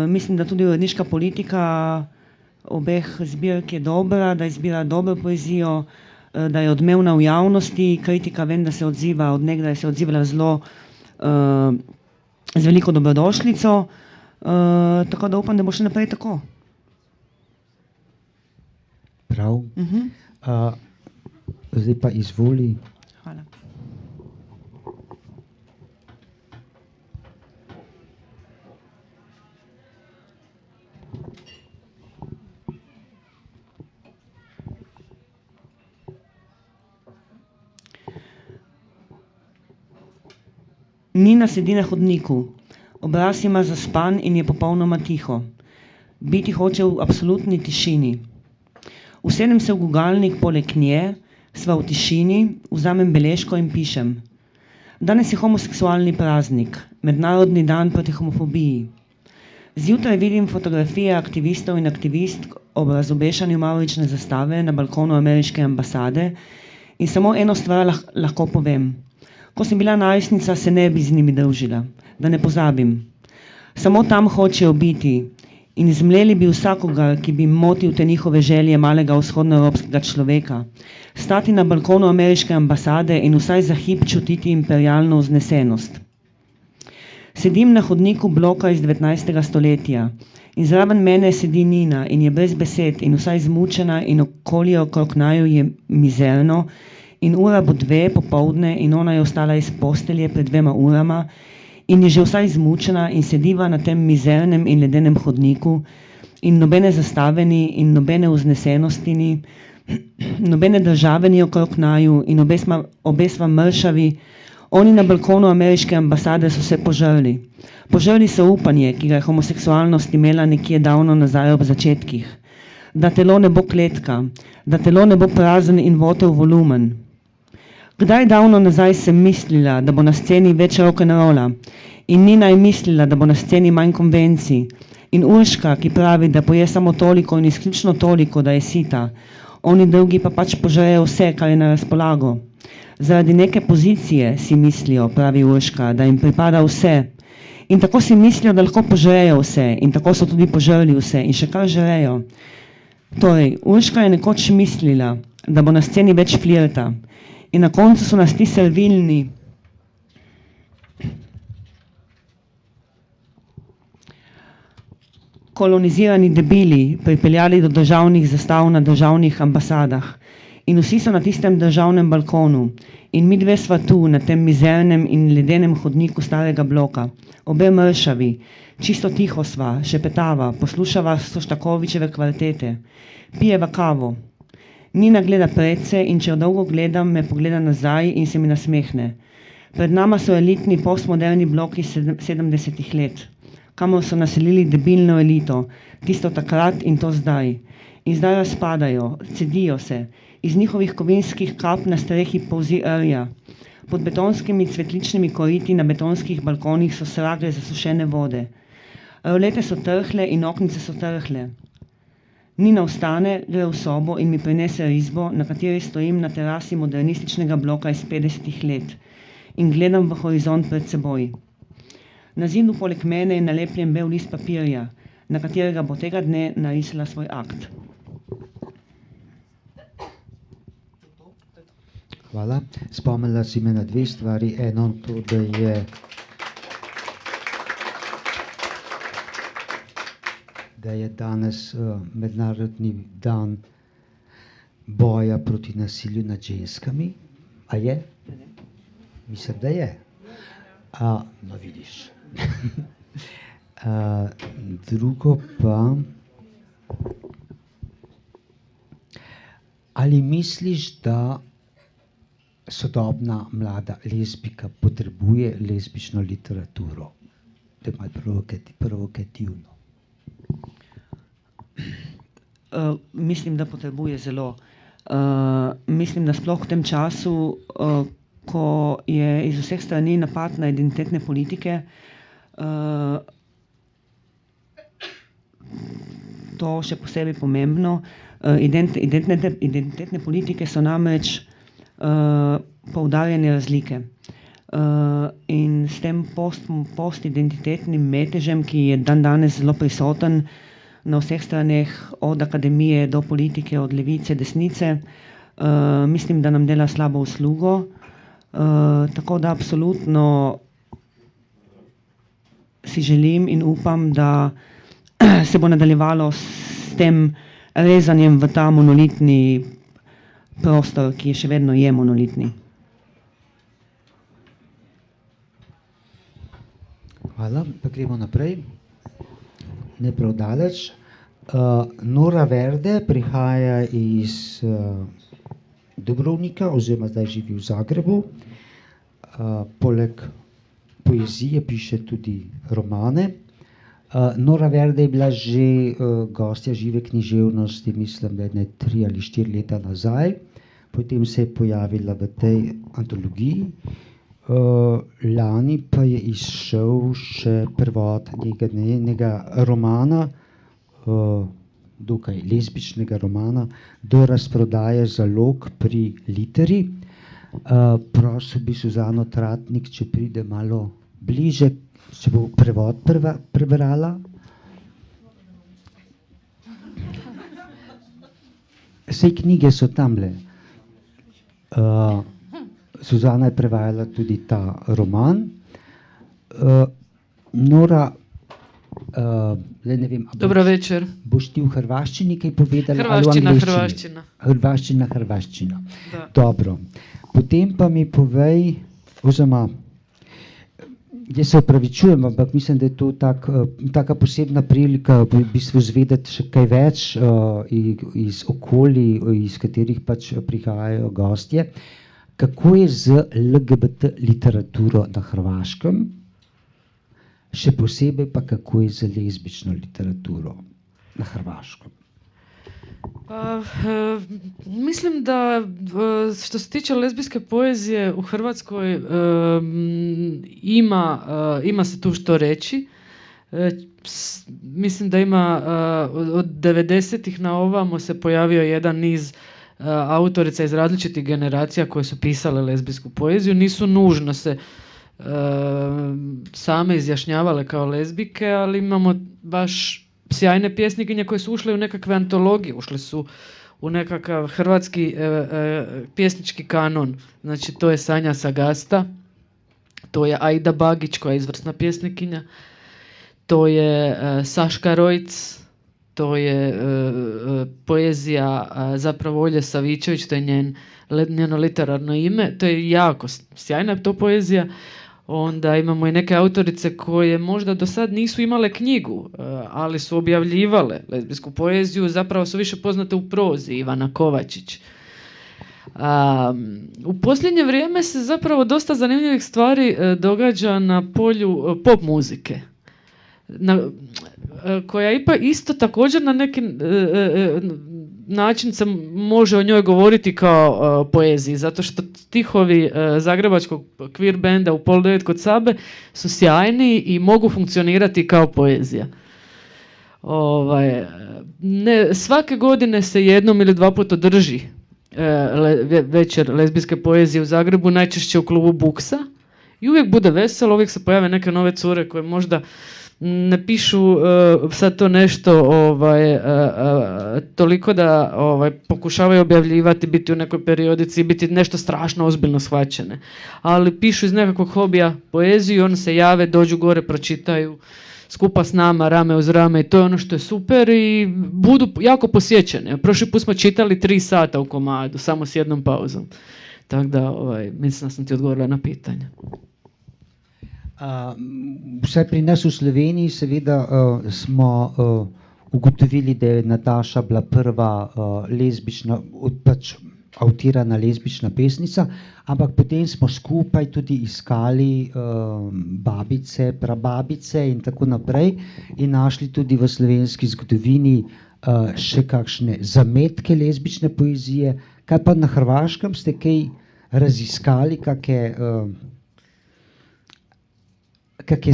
Mislim, da tudi uredniška politika obeh zbirk je dobra, da izbira dobro poezijo, da je odmevna v javnosti, kritika vem, da se odziva, od nekdaj se odzivala zelo z veliko dobrodošlico, tako da upam, da bo še naprej tako. Prav. Zdaj pa izvoli. Hvala. Nina sedi na hodniku, obraz ima zaspan in je popolnoma tiho. Biti hoče v absolutni tišini. Usedem se v gugalnik poleg nje, sva v tišini, vzamem beležko in pišem. Danes je homoseksualni praznik, mednarodni dan proti homofobiji. Zjutraj vidim fotografije aktivistov in aktivistk ob razobešanju mavrične zastave na balkonu ameriške ambasade in samo eno stvar lahko povem. Ko sem bila najstnica, se ne bi z njimi družila, da ne pozabim. Samo tam hočejo biti in zmleli bi vsakogar, ki bi motil te njihove želje malega vzhodnoevropskega človeka, stati na balkonu ameriške ambasade in vsaj za hip čutiti imperialno vznesenost. Sedim na hodniku bloka iz 19. stoletja in zraven mene sedi Nina in je brez besed in vsaj zmučena in okolje okrog naju je mizerno in ura bo 2 popoldne in ona je ostala iz postelje pred 2 urama in je že vsaj zmučena in sediva na tem mizernem in ledenem hodniku in nobene zastave ni in nobene vznesenosti ni, nobene države ni okrog naju in obe sva mršavi. Oni na balkonu ameriške ambasade so se požrli. Požrli so upanje, ki ga je homoseksualnost imela nekje davno nazaj ob začetkih. Da telo ne bo kletka, da telo ne bo prazen in votel volumen. Kdaj davno nazaj sem mislila, da bo na sceni več rock'n'rolla in Nina je mislila, da bo na sceni manj konvencij in Urška, ki pravi, da poje samo toliko in izključno toliko, da je sita. Oni drugi pa pač požrejo vse, kar je na razpolago. Zaradi neke pozicije si mislijo, pravi Urška, da jim pripada vse. In tako si mislijo, da lahko požrejo vse in tako so tudi požrli vse in še kar žrejo. Torej, Urška je nekoč mislila, da bo na sceni več flirta in na koncu so nas ti servilni kolonizirani debili pripeljali do državnih zastav na državnih ambasadah. In vsi so na tistem državnem balkonu in mi dve sva tu na tem mizernem in ledenem hodniku starega bloka, obe mršavi, čisto tiho sva, šepetava, poslušava Šostakovičeve kvartete, pijeva kavo. Nina gleda predse in če jo dolgo gledam, me pogleda nazaj in se mi nasmehne. Pred nama so elitni postmoderni bloki 70 let, kamor so naselili debilno elito, tisto takrat in to zdaj. In zdaj razpadajo, cedijo se. Iz njihovih kovinskih kap na strehi polzi rja. Pod betonskimi cvetličnimi koriti na betonskih balkonih so sragle zasušene vode. Rolete so trhle in oknice so trhle. Nina vstane, gre v sobo in mi prinese risbo, na kateri stojim na terasi modernističnega bloka iz 50 let in gledam v horizont pred seboj. Na zidu poleg mene je nalepljen bel list papirja, na katerega bo tega dne narisala svoj akt. Hvala. Spomnila si me na 2 stvari. Eno to, da je danes mednarodni dan boja proti nasilju nad ženskami. A je? Mislim, da je. No vidiš. Drugo pa, ali misliš, da sodobna mlada lezbika potrebuje lezbično literaturo? To je malo provokativno. Mislim, da potrebuje zelo. Mislim, da sploh v tem času, ko je iz vseh strani napad na identitetne politike, to še posebej pomembno. Identitetne politike so namreč poudarjene razlike. In s tem postidentitetnim metežem, ki je danes zelo prisoten na vseh straneh, od akademije do politike, od levice, desnice, mislim, da nam dela slabo uslugo. Tako da absolutno si želim in upam, da se bo nadaljevalo s tem rezanjem v ta monolitni prostor, ki še vedno je monolitni. Hvala, pa gremo naprej. Ne prav daleč. Nora Verde prihaja iz Dubrovnika, oziroma zdaj živi v Zagrebu. Poleg poezije piše tudi romane. Nora Verde je bila že gostja Žive književnosti, mislim, da je 3 ali 4 leta nazaj. Potem se je pojavila v tej antologiji. Lani pa je izšel še prevod njenega romana, dokaj lezbičnega romana, do razprodaje zalog pri Literi. Prosil bi Suzano Tratnik, če pride malo bliže, če bo prevod prebrala. Sej knjige so tamle. Suzana je prevajala tudi ta roman. Nora, ne vem, Dobro večer. Boš ti v hrvaščini kaj povedala? Hrvaščina. Da. Dobro. Potem pa mi povej, oziroma, jaz se opravičujem, ampak mislim, da je to taka posebna prilika v bistvu zvedeti še kaj več iz okolij, iz katerih pač prihajajo gostje. Kako je z LGBT literaturo na Hrvaškem? Še posebej pa kako je z lezbično literaturo na Hrvaškem? Mislim da što se tiče lezbijske poezije u Hrvatskoj ima se tu što reći. Mislim da ima od 90-ih na ovamo se pojavio jedan niz autorica iz različitih generacija koje su pisale lezbijsku poeziju. Nisu nužno se same izjašnjavale kao lezbike, ali imamo baš sjajne pjesnikinje koje su ušle u nekakve antologije, ušle su u nekakav hrvatski pjesnički kanon. Znači to je Sanja Sagasta, to je Aida Bagić koja je izvrsna pjesnikinja, to je Saška Rojc, to je poezija zapravo Olje Savičević, to je njeno literarno ime, to je jako sjajna to poezija. Onda imamo i neke autorice koje možda do sad nisu imale knjigu, ali su objavljivale lezbijsku poeziju, zapravo su više poznate u prozi, Ivana Kovačić. U posljednje vrijeme se zapravo dosta zanimljivih stvari događa na polju pop muzike, koja isto također na neki način se može o njoj govoriti kao poeziji, zato što stihovi zagrebačkog queer benda u 8:30 kod Sabe su sjajni i mogu funkcionirati kao poezija. Svake godine se jednom ili dva puta održi večer lezbijske poezije u Zagrebu, najčešće u klubu Buksa, i uvijek bude veselo, uvijek se pojave neke nove cure koje možda ne pišu sad to nešto toliko da pokušavaju objavljivati, biti u nekoj periodici, biti nešto strašno ozbiljno shvaćene. Ali pišu iz nekakvog hobija poeziju, oni se jave, dođu gore, pročitaju skupa s nama, rame uz rame, i to je ono što je super i budu jako posjećene. Prošli put smo čitali 3 sata u komadu, samo s jednom pauzom. Tako da, mislim da sam ti odgovorila na pitanje. Vsaj pri nas v Sloveniji seveda smo ugotovili, da je Nataša bila prva lezbična, pač avtirana lezbična pesnica, ampak potem smo skupaj tudi iskali babice, prababice in tako naprej in našli tudi v slovenski zgodovini še kakšne zametke lezbične poezije. Kaj pa na Hrvaškem ste kaj raziskali, kakšne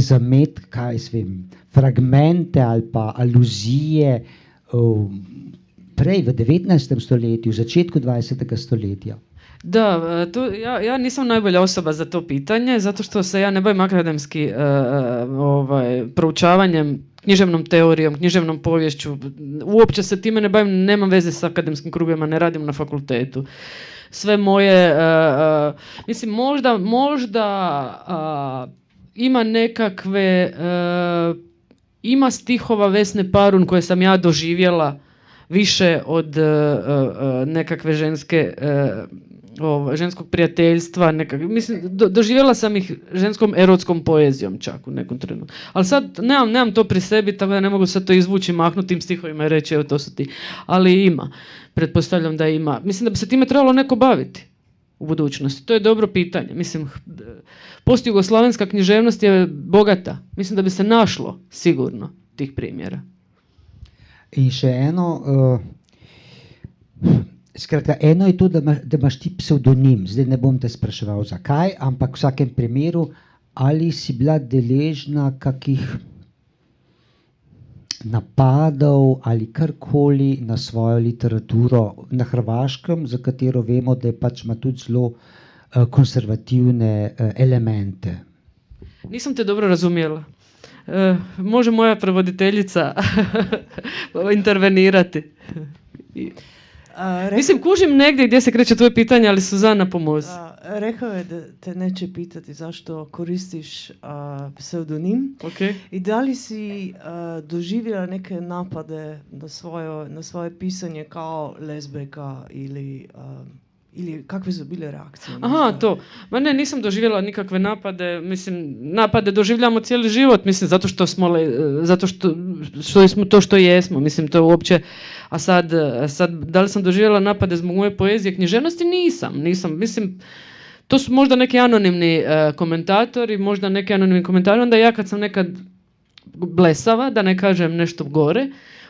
zametke, kaj vem, fragmente ali pa aluzije prej v 19. stoletju, v začetku 20. stoletja? Da, ja nisam najbolja osoba za to pitanje, zato što se ja ne bavim akademski proučavanjem, književnom teorijom, književnom poviješću. Uopće se time ne bavim, nemam veze s akademskim krugovima, ne radim na fakultetu. Sve moje, mislim, možda ima nekakve, ima stihova Vesne Parun koje sam ja doživjela više od nekakve ženskog prijateljstva, mislim, doživjela sam ih ženskom erotskom poezijom čak u nekom trenutku. Ali sad nemam to pri sebi, tako da ne mogu sad to izvući, mahnuti tim stihovima i reći evo to su ti. Ali ima, pretpostavljam da ima. Mislim da bi se time trebalo neko baviti u budućnosti. To je dobro pitanje. Mislim, postjugoslavenska književnost je bogata. Mislim da bi se našlo sigurno tih primjera. In še eno, Skratka, eno je to, da imaš ti psevdonim. Zdaj ne bom te spraševal, zakaj, ampak v vsakem primeru, ali si bila deležna kakih napadov ali karkoli na svojo literaturo na Hrvaškem, za katero vemo, da je pač ima tudi zelo konservativne elemente. Nisam te dobro razumjela. Može moja prevoditeljica intervenirati. Mislim, kužim negdje gdje se kreće tvoje pitanje, ali Suzana pomozi. Rekao je da te neće pitati zašto koristiš pseudonim. Okay. I da li si doživjela neke napade na svoje pisanje kao lezbijka ili kakve su bile reakcije? Aha, to. Ma ne, nisam doživjela nikakve napade. Mislim, napade doživljamo cijeli život, mislim, zato što smo to što jesmo. Mislim, to uopće... A sad, da li sam doživjela napade zbog moje poezije, književnosti? Nisam. Mislim, to su možda neki anonimni komentatori, onda ja kad sam nekad blesava, da ne kažem nešto gore,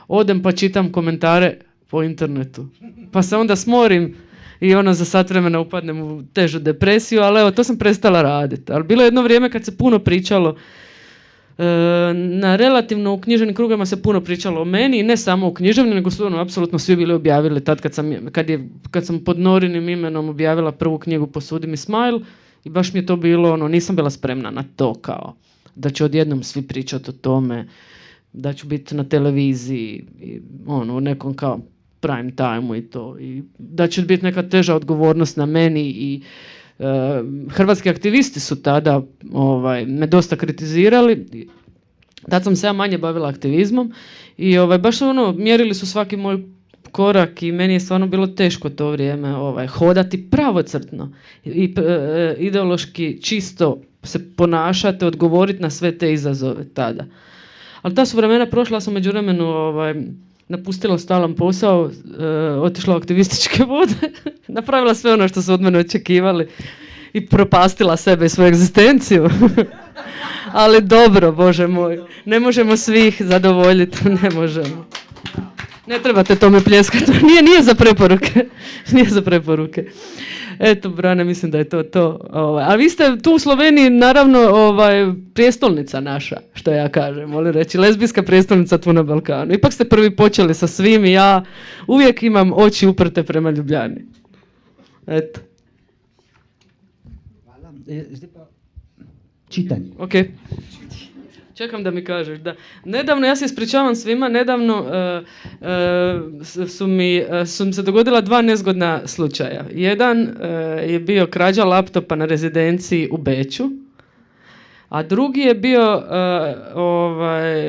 odem pa čitam komentare po internetu. Pa se onda smorim i za sat vremena upadnem u težu depresiju, ali evo, to sam prestala raditi. Ali bilo je jedno vrijeme kad se puno pričalo, na relativno u književnim krugovima se puno pričalo o meni, i ne samo u književnim, nego su apsolutno svi bili objavili tad kad sam pod Norinim imenom objavila prvu knjigu Posudi mi smile, i baš mi je to bilo, nisam bila spremna na to, kao da će odjednom svi pričati o tome, da ću biti na televiziji i u nekom kao prime time-u i to, i da će biti neka teža odgovornost na meni. I hrvatski aktivisti su tada me dosta kritizirali. Tad sam se ja manje bavila aktivizmom i baš mjerili su svaki moj korak i meni je stvarno bilo teško to vrijeme hodati pravocrtno i ideološki čisto se ponašati, odgovoriti na sve te izazove tada. Ali ta su vremena prošla, sam međuvremenu napustila stalan posao, otišla u aktivističke vode, napravila sve ono što su od mene očekivali i propastila sebe i svoju egzistenciju. Ali dobro, Bože moj, ne možemo svih zadovoljiti, ne možemo. Ne trebate tome pljeskati, nije za preporuke. Nije za preporuke. Eto, Brane, mislim da je to. A vi ste tu u Sloveniji, naravno, prijestolnica naša, što ja kažem, molim reći, lezbijska prijestolnica tu na Balkanu. Ipak ste prvi počeli sa svim i ja uvijek imam oči uprte prema Ljubljani. Eto. Hvala. Zdaj pa čitanje. Ok. Čekam da mi kažeš, da. Nedavno, ja se ispričavam svima, nedavno su mi se dogodila 2 nezgodna slučaja. Jedan je bio krađa laptopa na rezidenciji u Beču, a drugi je bio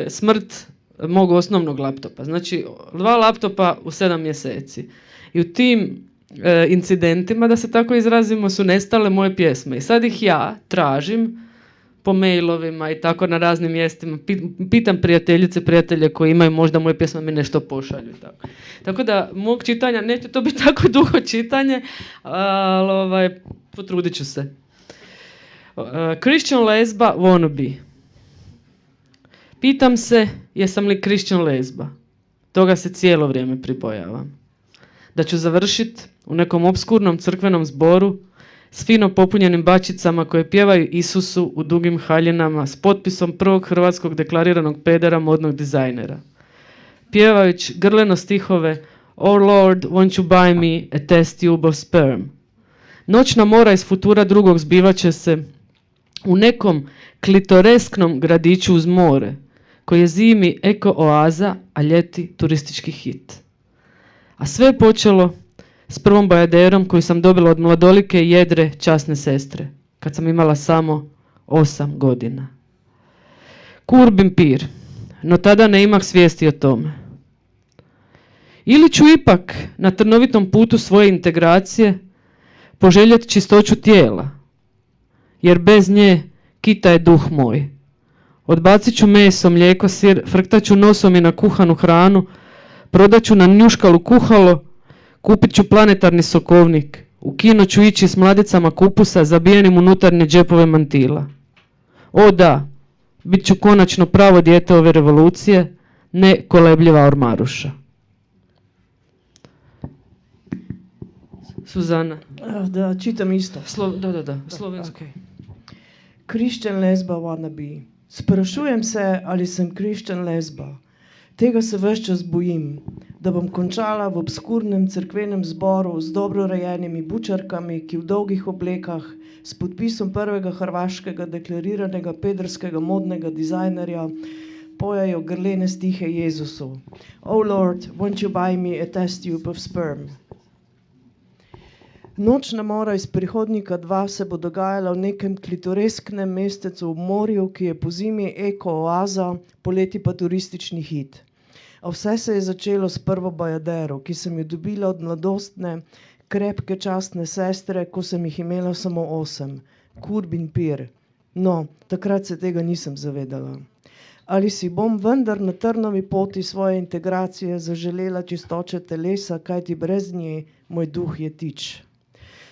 smrt mog osnovnog laptopa. Znači, 2 laptopa u 7 mjeseci. I u tim incidentima, da se tako izrazimo, su nestale moje pjesme. I sad ih ja tražim po mailovima i tako na raznim mjestima. Pitam prijatelje koji imaju možda moje pjesme, mi nešto pošalju. Tako da, mog čitanja, neće to biti tako dugo čitanje, ali potrudit ću se. Christian lesba wannabe. Pitam se, jesam li Christian lesba? Toga se cijelo vrijeme pribojavam. Da ću završiti u nekom obskurnom crkvenom zboru s fino popunjenim bačicama koje pjevaju Isusu u dugim haljinama s potpisom prvog hrvatskog deklariranog pedera modnog dizajnera. Pjevajući grleno stihove Oh Lord, won't you buy me a test tube of sperm? Noćna mora iz futura drugog zbivat će se u nekom klitoresknom gradiću uz more, koji je zimi eko-oaza, a ljeti turistički hit. A sve je počelo s prvom bajaderom koju sam dobila od mladolike i jedre časne sestre, kad sam imala samo 8 godina. Kurbim pir, no tada ne imah svijesti o tome. Ili ću ipak na trnovitom putu svoje integracije poželjeti čistoću tijela, jer bez nje kita je duh moj. Odbacit ću meso, mlijeko, sir, frktaću nosom i na kuhanu hranu, prodaću na njuškalu kuhalo, kupit ću planetarni sokovnik, u kino ću ići s mladicama kupusa zabijenim unutarnje džepove mantila. O da, bit ću konačno pravo dijete ove revolucije, ne kolebljiva ormaruša. Suzana. Da čitam isto. Da, slovensko. Okay. Christian lesba wannabe. Sprašujem se, ali sem Christian lesba. Tega se ves čas bojim, da bom končala v obskurnem cerkvenem zboru z dobro rejenimi bučarkami, ki v dolgih oblekah s podpisom prvega hrvaškega deklariranega pedrskega modnega dizajnerja pojejo grlene stihe Jezusu. Oh Lord, won't you buy me a test tube of sperm? Nočna mora iz Prihodnika 2 se bo dogajala v nekem klitoresknem mestecu v morju, ki je po zimi eko-oaza, poleti pa turistični hit. A vse se je začelo s prvo bajadero, ki sem jo dobila od mladostne, krepke častne sestre, ko sem jih imela samo 8. Kurb in pir. No, takrat se tega nisem zavedala. Ali si bom vendar na trnovi poti svoje integracije zaželela čistoče telesa, kajti brez nje moj duh je tič.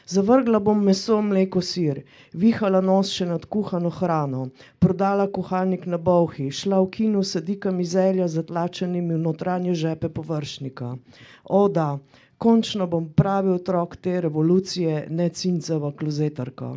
Zavrgla bom meso, mleko, sir, vihala nos še nad kuhano hrano, prodala kuhalnik na bolhi, šla v kinu s sadikami zelja zatlačenimi v notranje žepe površnika. O da, končno bom pravi otrok te revolucije, ne cincava klozetarka.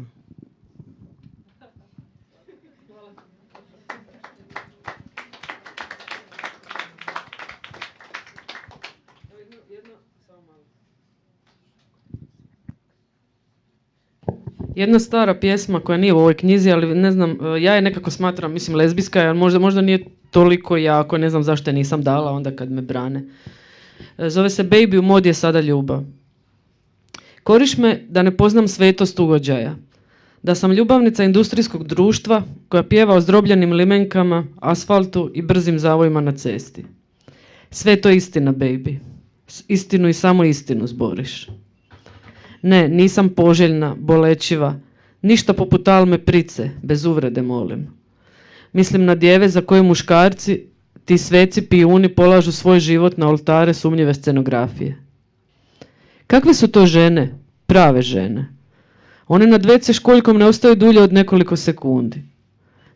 Jedna stara pjesma koja nije u ovoj knjizi, ali ne znam, ja je nekako smatram, mislim, lezbijska, ali možda nije toliko jako, ne znam zašto je nisam dala onda kad me brane. Zove se Baby, u modi je sada ljubav. Koriš me da ne poznam svetost ugođaja, da sam ljubavnica industrijskog društva koja pjeva o zdrobljenim limenkama, asfaltu i brzim zavojima na cesti. Sve to istina, baby. Istinu i samo istinu zboriš. Ne, nisam poželjna, bolečiva, ništa poput Alme Price, bez uvrede molim. Mislim na djeve za koje muškarci, ti sveci pijuni polažu svoj život na oltare sumnjive scenografije. Kakve su to žene? Prave žene. One nad WC školjkom ne ostaju dulje od nekoliko sekundi.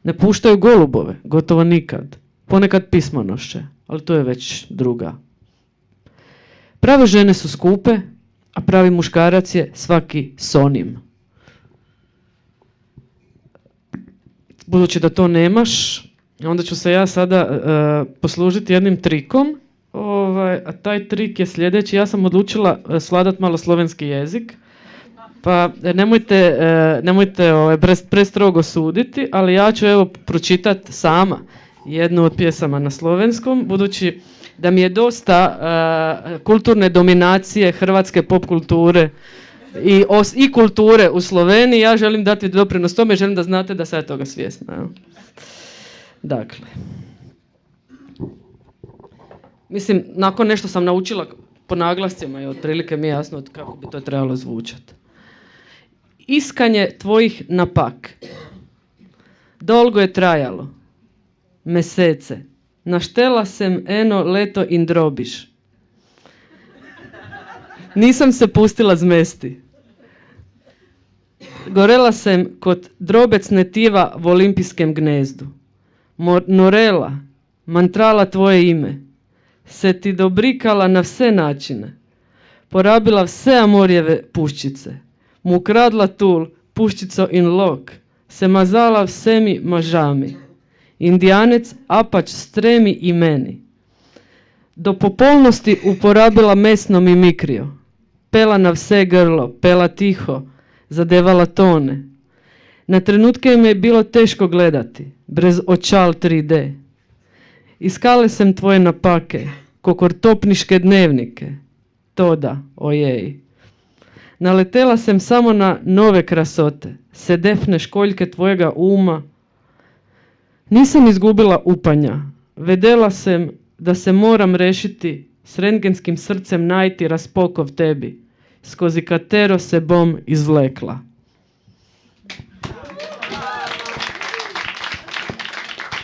Ne puštaju golubove, gotovo nikad. Ponekad pismonoše, ali to je već druga. Prave žene su skupe, a pravi muškarac je svaki s onim. Budući da to nemaš, onda ću se ja sada poslužiti jednim trikom, a taj trik je sljedeći. Ja sam odlučila sladat malo slovenski jezik, pa nemojte prestrogo suditi, ali ja ću evo pročitati sama jednu od pjesama na slovenskom, budući da mi je dosta kulturne dominacije hrvatske pop kulture i kulture u Sloveniji. Ja želim dati doprinos tome, želim da znate da sam ja toga svjesna. Dakle, mislim, nakon nešto sam naučila po naglascima i otprilike mi je jasno kako bi to trebalo zvučati. Iskanje tvojih napak. Dolgo je trajalo. Mesece. Naštela sem eno leto in drobiš. Nisam se pustila zmesti. Gorela sem kot drobec netiva v olimpijskem gnezdu. Norela, mantrala tvoje ime. Se ti dobrikala na vse načine. Porabila vse amorjeve puščice. Mu ukradla tul, puščico in lok. Se mazala vsemi možami. Indijanec apač s tremi imeni. Do popolnosti uporabila mesno mimikrijo. Pela na vse grlo, pela tiho, zadevala tone. Na trenutke mi je bilo teško gledati, brez očal 3D. Iskale sem tvoje napake, kokor topniške dnevnike. Toda, ojej. Naletela sem samo na nove krasote, sedefne školjke tvojega uma. Nisam izgubila upanja. Vedela sem, da se moram rešiti s rentgenskim srcem najti razpokov tebi, skozi katero se bom izvlekla.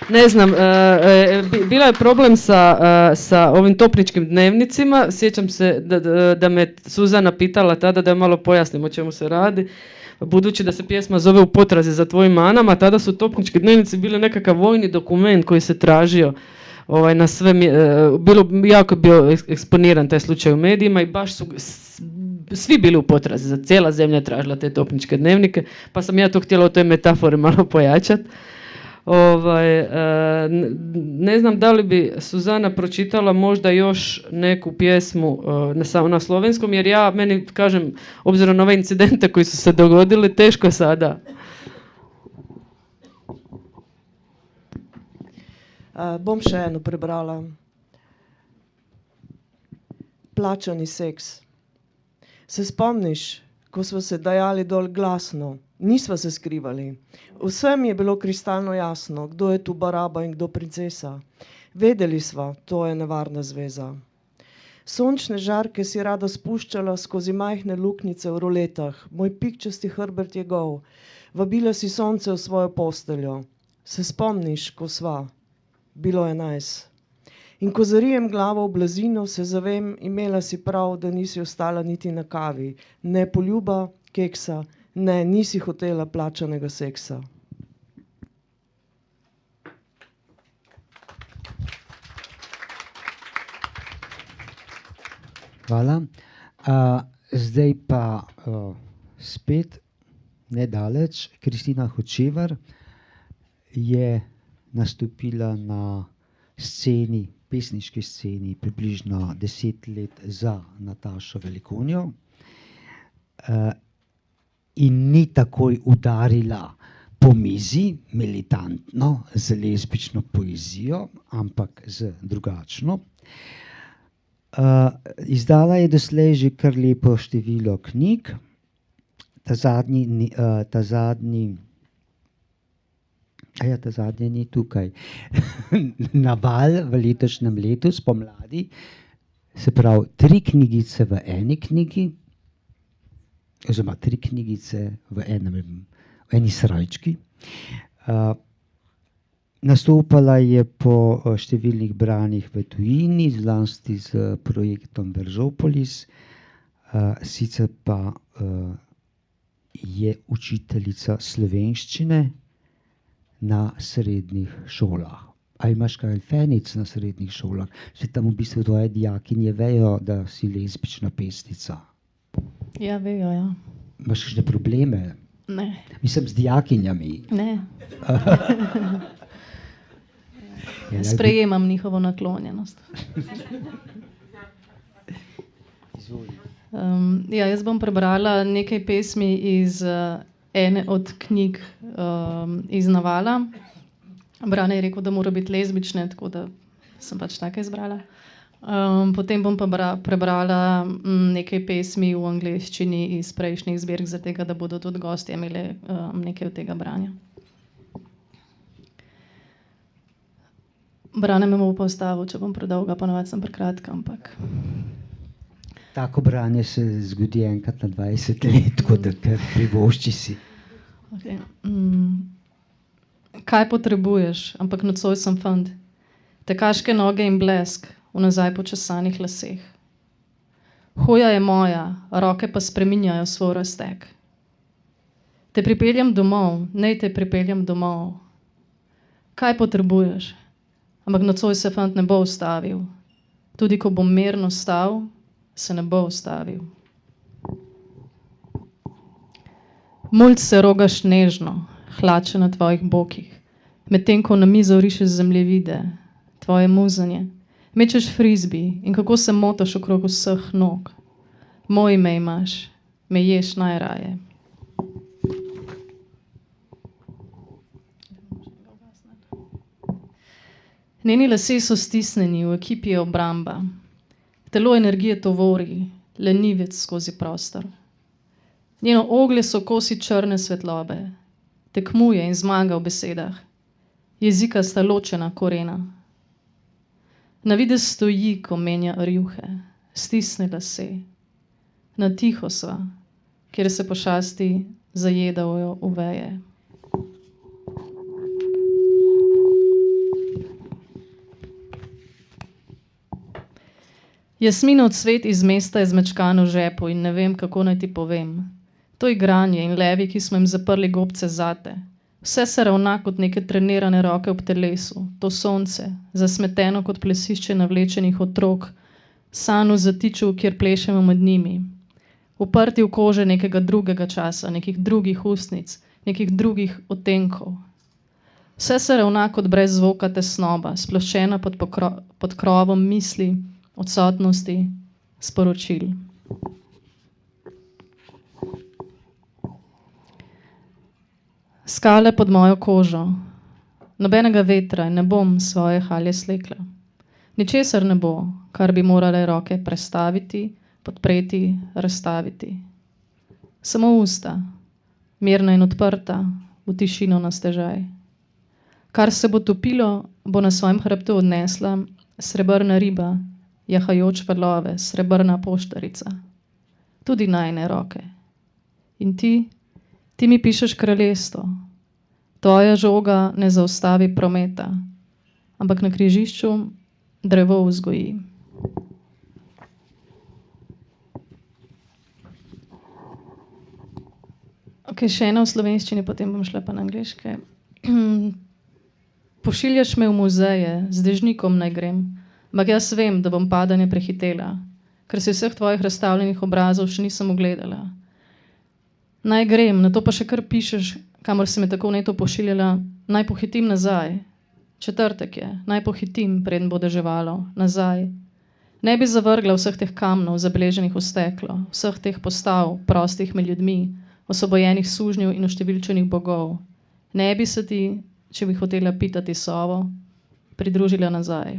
Ne znam, bila je problem sa ovim topničkim dnevnicima. Sjećam se da me Suzana pitala tada da malo pojasnim o čemu se radi. Budući da se pjesma zove U potrazi za tvojim manama, tada su topnički dnevnici bili nekakav vojni dokument koji se tražio na sve, jako je bio eksponiran taj slučaj u medijima i baš su svi bili u potrazi, za cijela zemlja tražila te topničke dnevnike, pa sam ja to htjela u toj metafori malo pojačati. Ne znam da li bi Suzana pročitala možda još neku pjesmu na slovenskom, jer meni kažem, obzirom na ove incidente koji su se dogodili, teško sada. Bom še eno prebrala. Plačani seks. Se spomniš, ko smo se dajali dol glasno? Nisva se skrivali. Vsem je bilo kristalno jasno, kdo je tu baraba in kdo princesa. Vedeli sva, to je nevarna zveza. Sončne žarke si rada spuščala skozi majhne luknjice v roletah. Moj pikčasti hrbet je gol. Vabila si sonce v svojo posteljo. Se spomniš, ko sva? Bilo je nice. In ko zarijem glavo v blazino, se zavem, imela si prav, da nisi ostala niti na kavi. Ne poljuba, keksa, ne, nisi hotela plačanega seksa. Hvala. Zdaj pa spet nedaleč. Kristina Hočevar je nastopila na sceni, pesniški sceni približno 10 let za Natašo Velikonjo in ni takoj udarila po mizi militantno z lezbično poezijo, ampak z drugačno. Izdala je doslej že kar lepo število knjig. Ta zadnji ni tukaj. Naval v letošnjem letu, spomladi, se pravi 3 knjigice v eni knjigi, oziroma 3 knjigice v eni srajčki. Nastopala je po številnih branjih v tujini, zlasti z projektom Veržopolis, sicer pa je učiteljica slovenščine na srednjih šolah. A imaš kaj fenic na srednjih šolah? Saj tam v bistvu tvoje dijakinje vejo, da si lezbična pesnica. Ja, vejo, ja. Imaš kakšne probleme? Ne. Mislim, z dijakinjami. Ne. Sprejemam njihovo naklonjenost. Jaz bom prebrala nekaj pesmi iz ene od knjig iz navala. Brane je rekel, da mora biti lezbične, tako da sem pač tako izbrala. Potem bom pa prebrala nekaj pesmi v angleščini iz prejšnjih zbirk, za tega, da bodo tudi gosti imeli nekaj od tega branja. Brane me bo pa ustavil, če bom predolga, ponovadi sem prekratka, ampak... Tako branje se zgodi enkrat na 20 let, tako da kar privošči si. Okay. Kaj potrebuješ, ampak nocoj sem fant. Tekaške noge in blesk v nazaj počesanih laseh. Hoja je moja, roke pa spreminjajo svoj raztek. Te pripeljem domov, nej te pripeljem domov. Kaj potrebuješ? Ampak nocoj se fant ne bo ustavil. Tudi ko bom mirno stal, se ne bo ustavil. Mulj se rogaš nežno, hlače na tvojih bokih, medtem ko na mizo rišeš zemljevide, tvoje muzanje. Mečeš frizbi in kako se motaš okrog vseh nog. Moj ime imaš, me ješ najraje. Njeni lasje so stisnjeni, v ekipi je obramba. Telo energije tovori, lenivec skozi prostor. Njeno oglje so kosi črne svetlobe. Tekmuje in zmaga v besedah. Jezika sta ločena korena. Na videz stoji, ko menja rjuhe, stisne lase. Na tiho sva, kjer se pošasti zajedajo v veje. Jasminov cvet iz mesta je zmečkan v žepu in ne vem, kako naj ti povem. To igranje in levi, ki smo jim zaprli gobce zate, Vse se ravna kot neke trenirane roke ob telesu, to sonce, zasmeteno kot plesišče navlečenih otrok, san v zatiču, kjer plešemo med njimi, uprti v kože nekega drugega časa, nekih drugih ustnic, nekih drugih odtenkov. Vse se ravna kot brez zvoka tesnoba, sploščena pod krovom misli, odsotnosti, sporočil. Skale pod mojo kožo, nobenega vetra in ne bom svoje halje slekla. Ničesar ne bo, kar bi morale roke prestaviti, podpreti, razstaviti. Samo usta, mirna in odprta, v tišino na stežaj. Kar se bo topilo, bo na svojem hrbtu odnesla srebrna riba, jahajoč valove, srebrna poštarica. Tudi najine roke. In ti mi pišeš kraljestvo. Tvoja žoga ne zaustavi prometa, ampak na križišču drevo vzgoji. Ok, še ena v slovenščini, potem bom šla pa na angleške. Pošiljaš me v muzeje, z dežnikom naj grem, ampak jaz vem, da bom padanje prehitela, ker si vseh tvojih razstavljenih obrazov še nisem ogledala. Naj grem, na to pa še kar pišeš, kamor si me tako vneto pošiljala, naj pohitim nazaj. Četrtek je, naj pohitim, preden bo deževalo, nazaj. Ne bi zavrgla vseh teh kamnov, zabeleženih v steklo, vseh teh postav, prostih med ljudmi, osvobojenih sužnjev in oštevilčenih bogov. Ne bi se ti, če bi hotela pitati sovo, pridružila nazaj.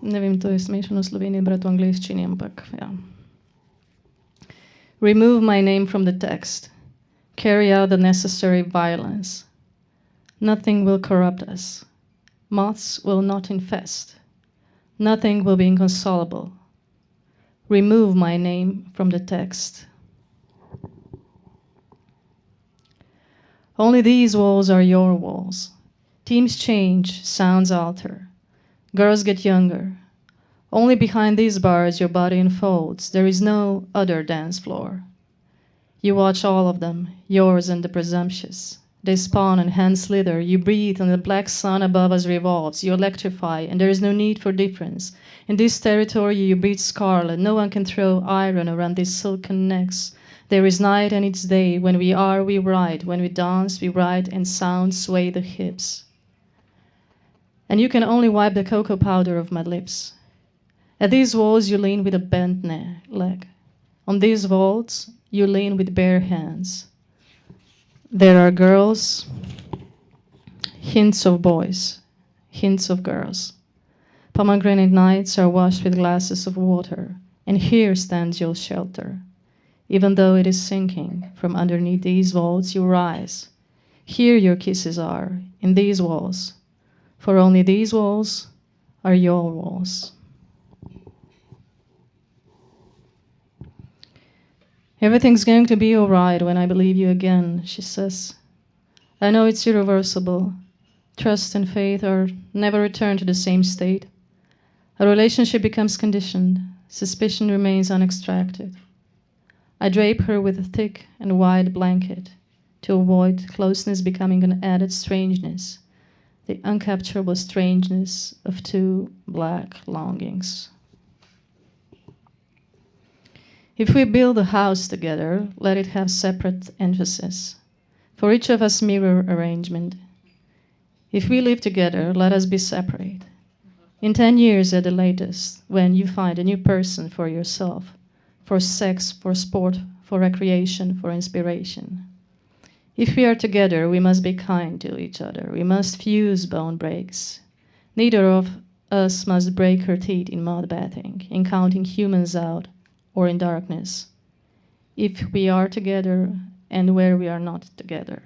Ne vem, to je smešno v Sloveniji brati v angleščini, ampak ja. Remove my name from the text. Carry out the necessary violence. Nothing will corrupt us. Moths will not infest. Nothing will be inconsolable. Remove my name from the text. Only these walls are your walls. Teams change, sounds alter. Girls get younger. Only behind these bars your body unfolds. There is no other dance floor. You watch all of them, yours and the presumptuous. They spawn and hands slither. You breathe and the black sun above us revolves. You electrify and there is no need for difference. In this territory you breathe scarlet. No one can throw iron around these silken necks. There is night and it's day. When we are, we ride. When we dance, we ride and sound sway the hips. And you can only wipe the cocoa powder off my lips. At these walls you lean with a bent leg. On these vaults you lean with bare hands. There are girls, hints of boys, hints of girls. Pomegranate nights are washed with glasses of water, and here stands your shelter. Even though it is sinking, from underneath these walls you rise. Here your kisses are, in these walls. For only these walls are your walls. Everything's going to be all right when I believe you again, she says. I know it's irreversible. Trust and faith are never returned to the same state. A relationship becomes conditioned. Suspicion remains unextracted. I drape her with a thick and wide blanket to avoid closeness becoming an added strangeness. The uncapturable strangeness of two black longings. If we build a house together, let it have separate emphasis. For each of us mirror arrangement. If we live together, let us be separate. In 10 years at the latest, when you find a new person for yourself, for sex, for sport, for recreation, for inspiration. If we are together, we must be kind to each other. We must fuse bone breaks. Neither of us must break her teeth in mud bathing, in counting humans out, or in darkness. If we are together, and where we are not together.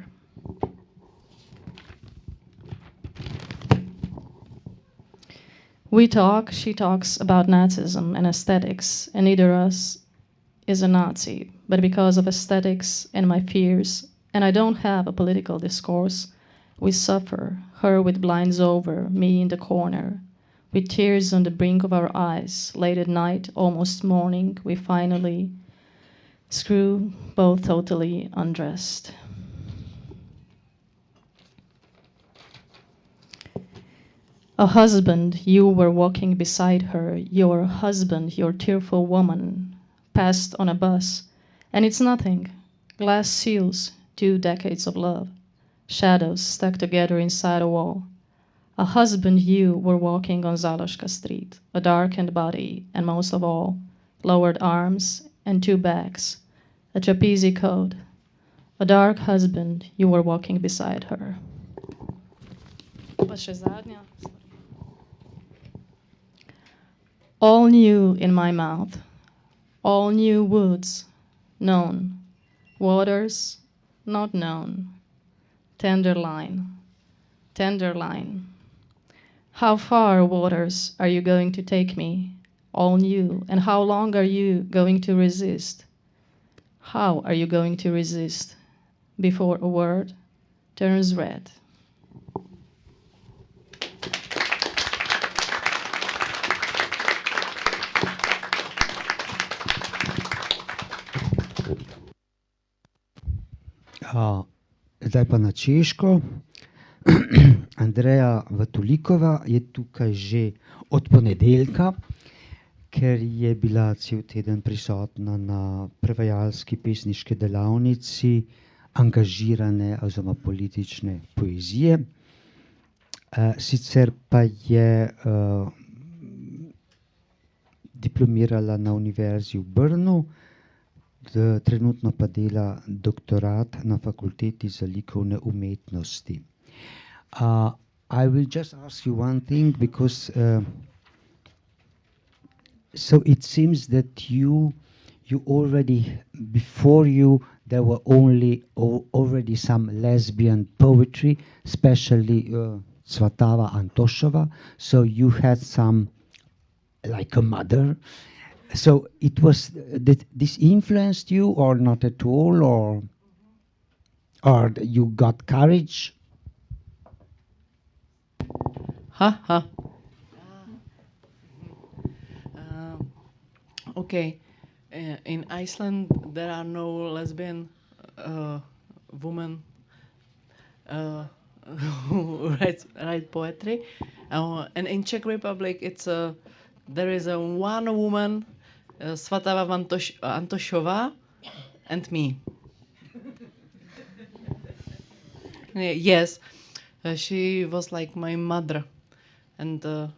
We talk, she talks about Nazism and aesthetics, and neither of us is a Nazi, but because of aesthetics and my fears, and I don't have a political discourse. We suffer, her with blinds over, me in the corner. With tears on the brink of our eyes, late at night, almost morning, we finally screw, both totally undressed. A husband, you were walking beside her, your husband, your tearful woman, passed on a bus, and it's nothing. Glass seals, 2 decades of love, shadows stuck together inside a wall. A husband, you were walking on Založka Street, a darkened body, and most of all, lowered arms and 2 bags, a trapeze coat. A dark husband, you were walking beside her. All new in my mouth, all new woods, known, waters, not known. Tender line, tender line. How far, waters, are you going to take me, all new, and how long are you going to resist? How are you going to resist before a word turns red? Zdaj pa na češko. Andreja Vatulikova je tukaj že od ponedeljka, ker je bila cel teden prisotna na prevajalski pesniški delavnici angažirane oziroma politične poezije. Sicer pa je diplomirala na univerzi v Brnu, trenutno pa dela doktorat na fakulteti za likovne umetnosti. I will just ask you one thing, because so it seems that you already, before you, there were already some lesbian poetry, especially Cvatava Antošova. So you had some, like a mother. So it was, this influenced you or not at all, or you got courage? Okay. In Iceland, there are no lesbian women who write poetry, and in Czech Republic, there is one woman, Cvatava Antošova, and me. Yes, she was like my mother, and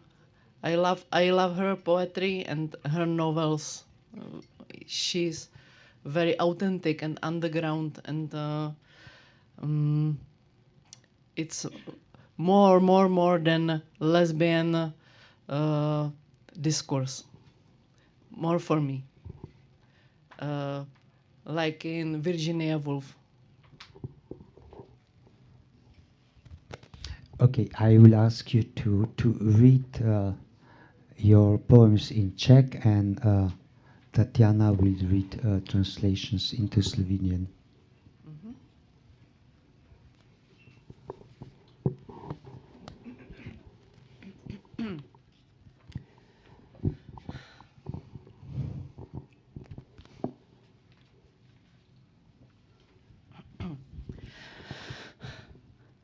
I love her poetry and her novels. She's very authentic and underground, and it's more than lesbian discourse. More for me, like in Virginia Woolf. Okay, I will ask you to read your poems in Czech, and Tatiana will read translations into Slovenian.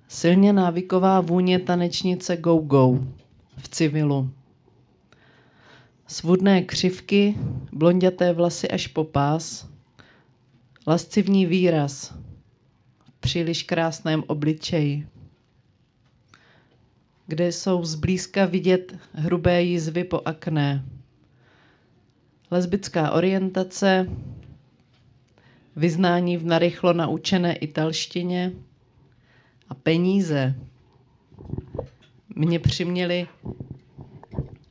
Silně návyková vůně tanečnice go-go v civilu. Svudné křivky, blonďaté vlasy až po pás, lascivní výraz v příliš krásném obličeji, kde jsou zblízka vidět hrubé jizvy po akné. Lesbická orientace, vyznání v narychlo naučené italštině a peníze mě přiměly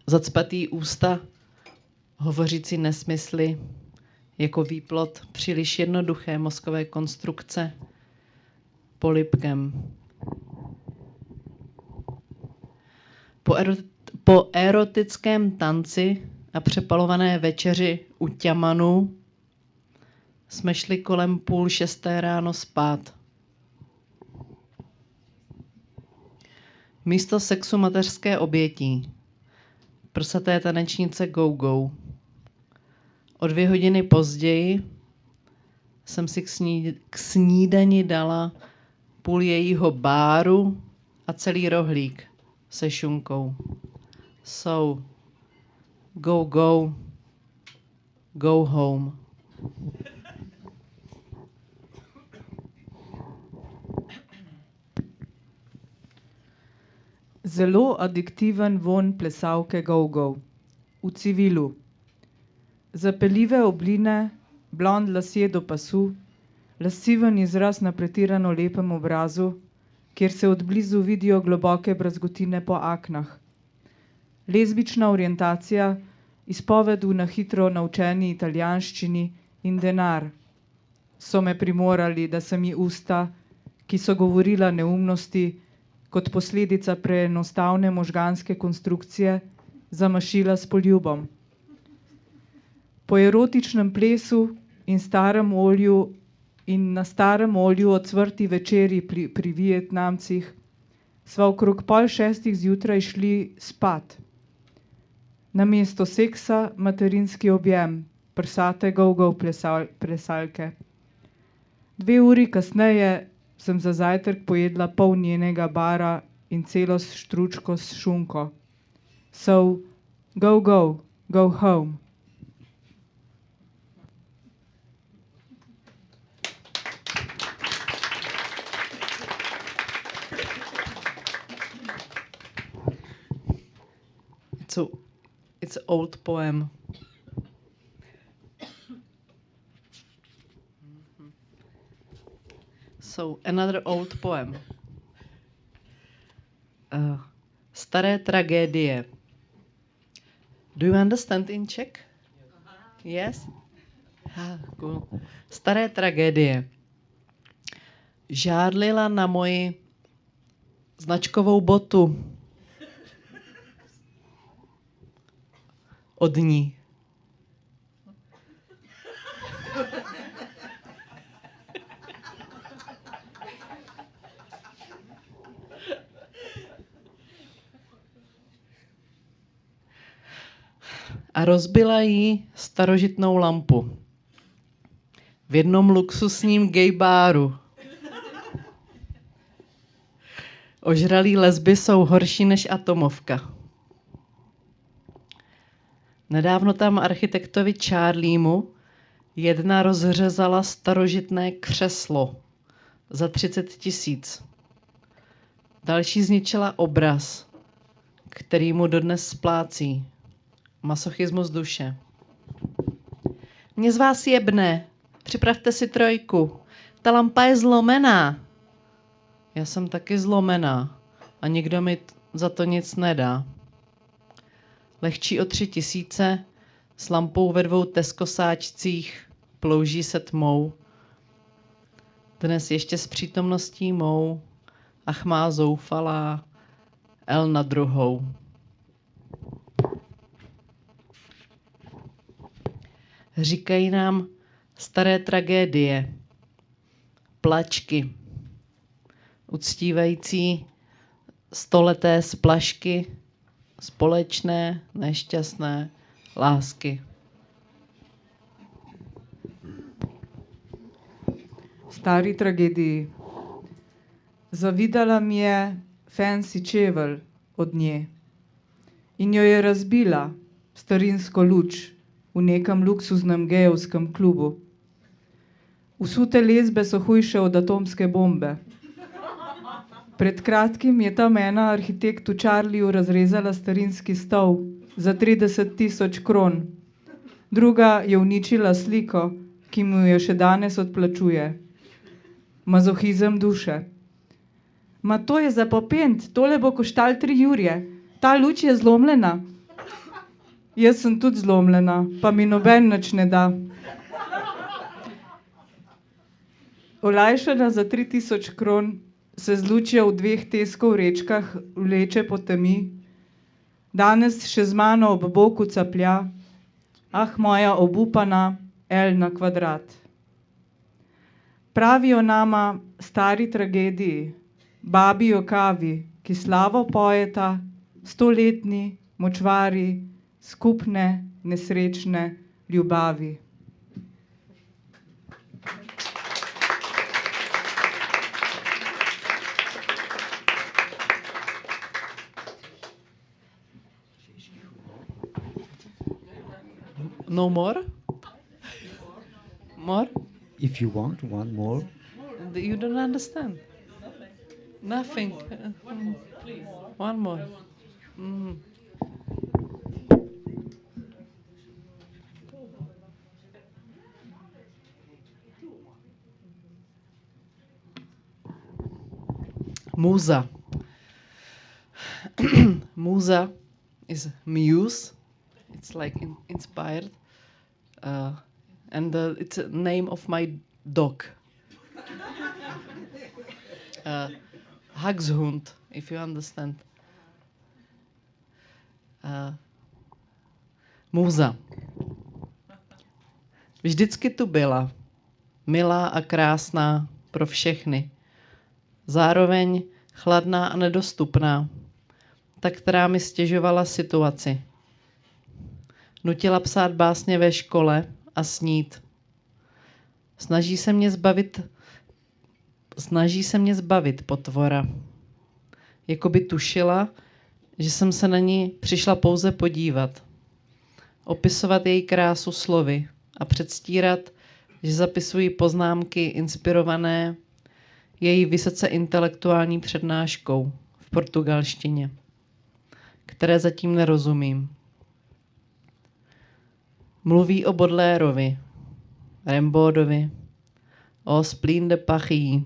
zacpatý ústa, hovořící nesmysly, jako výplod příliš jednoduché mozkové konstrukce polibkem. Po erotickém tanci a přepalované večeři u ťamanu jsme šli kolem 5:30 ráno spát. Místo sexu mateřské obětí. Prsaté tanečnice go-go. O 2 hodiny později jsem si k snídani dala půl jejího báru a celý rohlík se šunkou. So, go home. Zelo adiktiven vonj plesalke go-go. V civilu. Zapeljive obline, blond lasje do pasu, lasciven izraz na pretirano lepem obrazu, kjer se od blizu vidijo globoke brazgotine po aknah. Lezbična orientacija, izpoved v na hitro naučeni italijanščini in denar. So me primorali, da sem ji usta, ki so govorila neumnosti, kot posledica preenostavne možganske konstrukcije, zamašila s poljubom. Po erotičnem plesu in starem olju in na starem olju ocvrti večeri pri Vietnamcih sva okrog 5:30 zjutraj šli spat. Namesto seksa materinski objem, prsate go-go plesalke. 2 uri kasneje sem za zajtrk pojedla pol njenega bara in celo štručko s šunko. So, go home. It's an old poem. So, another old poem. Staré tragédie. Do you understand in Czech? Yes? Cool. Staré tragédie. Žárlila na moji značkovou botu. Od ní. A rozbila jí starožitnou lampu. V jednom luxusním gay baru. Ožralí lesby jsou horší než atomovka. Nedávno tam architektovi Charliemu jedna rozřezala starožitné křeslo za 30 000. Další zničila obraz, který mu dodnes splácí. Masochismus duše. Mě z vás jebne. Připravte si 3. Ta lampa je zlomená. Já jsem taky zlomená a nikdo mi za to nic nedá. Lehčí o 3 000, s lampou ve 2 teskosáčcích, plouží se tmou. Dnes ještě s přítomností mou, ach má zoufalá, L na druhou. Říkají nám staré tragédie, plačky, uctívající stoleté splašky, společné, nešťastné lásky. Stari tragediji. Zavidala mi je fancy čevelj od nje in jo je razbila starinsko luč v nekem luksuznem gejevskem klubu. Vsute lezbe so hujše od atomske bombe. Pred kratkim je tam ena arhitektu Charliju razrezala starinski stol za 30 000 kron. Druga je uničila sliko, ki mu jo še danes odplačuje. Mazohizem duše. Ma to je za popent, tole bo koštal 3 jurje. Ta luč je zlomljena. Jaz sem tudi zlomljena, pa mi noben nič ne da. Olajšana za 3000 kron se z lučjo v 2 Tesco vrečkah vleče po temi. Danes še z mano ob boku caplja. Ah, moja obupana L na kvadrat. Pravijo nama stari tragediji, babi o kavi, ki slavo pojeta, stoletni močvari skupne nesrečne ljubavi. No more? More? If you want one more. You don't understand. Nothing. One more. Musa. Musa is muse. It's like inspired. And it's a name of my dog. Hagshund, if you understand. Musa. Vždycky tu byla. Milá a krásná pro všechny. Zároveň chladná a nedostupná. Ta, která mi stěžovala situaci. Nutila psát básně ve škole a snít. Snaží se mě zbavit potvora. Jakoby tušila, že jsem se na ní přišla pouze podívat. Opisovat její krásu slovy a předstírat, že zapisují poznámky inspirované její vysoce intelektuální přednáškou v portugalštině, které zatím nerozumím. Mluví o Baudelaireovi, Rimbaudovy, o Splín de Paris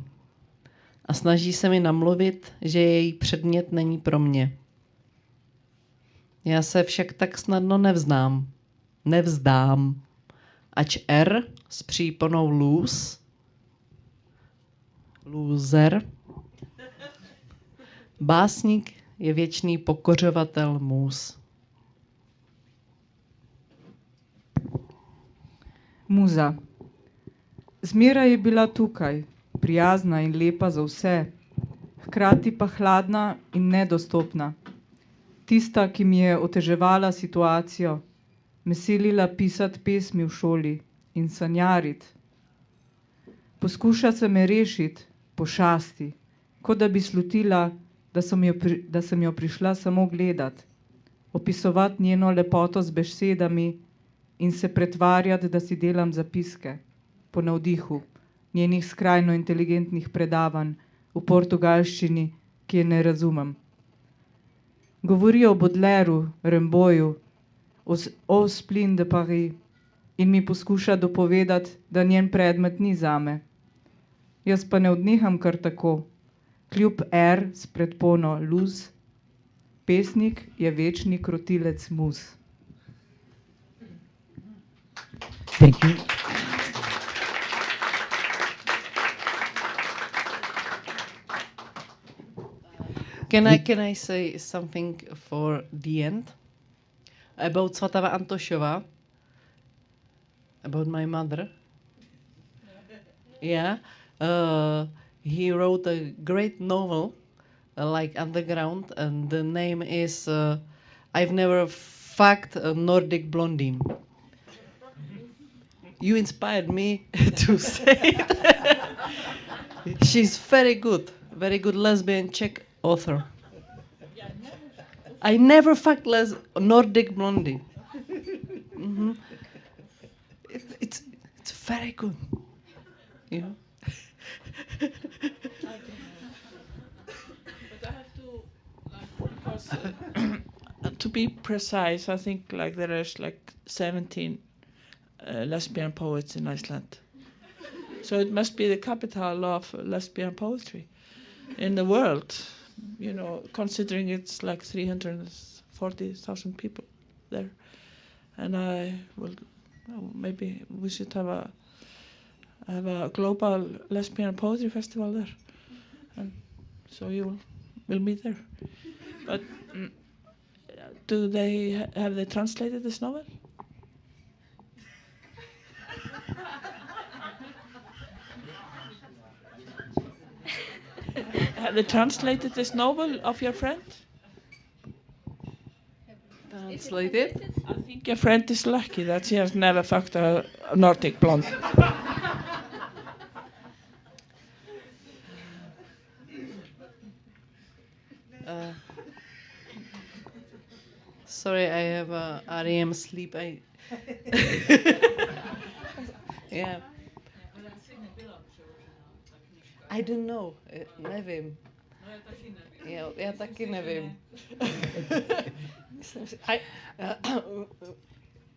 a snaží se mi namluvit, že její předmět není pro mě. Já se však tak snadno nevzdám, ač R s příponou loser, básník je věčný pokořovatel můz. Muza. Zmeraj je bila tukaj, prijazna in lepa za vse, hkrati pa hladna in nedostopna. Tista, ki mi je oteževala situacijo, me silila pisati pesmi v šoli in sanjariti. Poskuša se me rešiti, pošasti, kot da bi slutila, da sem jo prišla samo gledati, opisovati njeno lepoto z besedami in se pretvarjati, da si delam zapiske, po navdihu, njenih skrajno inteligentnih predavanj v portugalščini, ki je ne razumem. Govori o Baudelairu, Rimbaudju, o Splín de Paris in mi poskuša dopovedati, da njen predmet ni zame. Jaz pa ne odneham kar tako. Kljub R s predpono luz, pesnik je večni krotilec muz. Thank you. Can I say something for the end? About Svatava Antošova? About my mother? Yeah. He wrote a great novel, like Underground, and the name is I've Never Fucked a Nordic Blondine. You inspired me to say it. She's very good lesbian Czech author. I never fucked Nordic blondie. Mm-hmm. It's very good. You know? But I have to, because to be precise, I think like there is like 17 lesbian poets in Iceland. So it must be the capital of lesbian poetry in the world, you know, considering it's like 340,000 people there. And maybe we should have a global lesbian poetry festival there. And so you will meet there. But have they translated this novel? have you translated this novel of your friend? Translated? I think your friend is lucky that she has never fucked a Nordic blonde. Sorry, I have REM sleep. Yeah. I don't know. Nevím. Já taky nevím.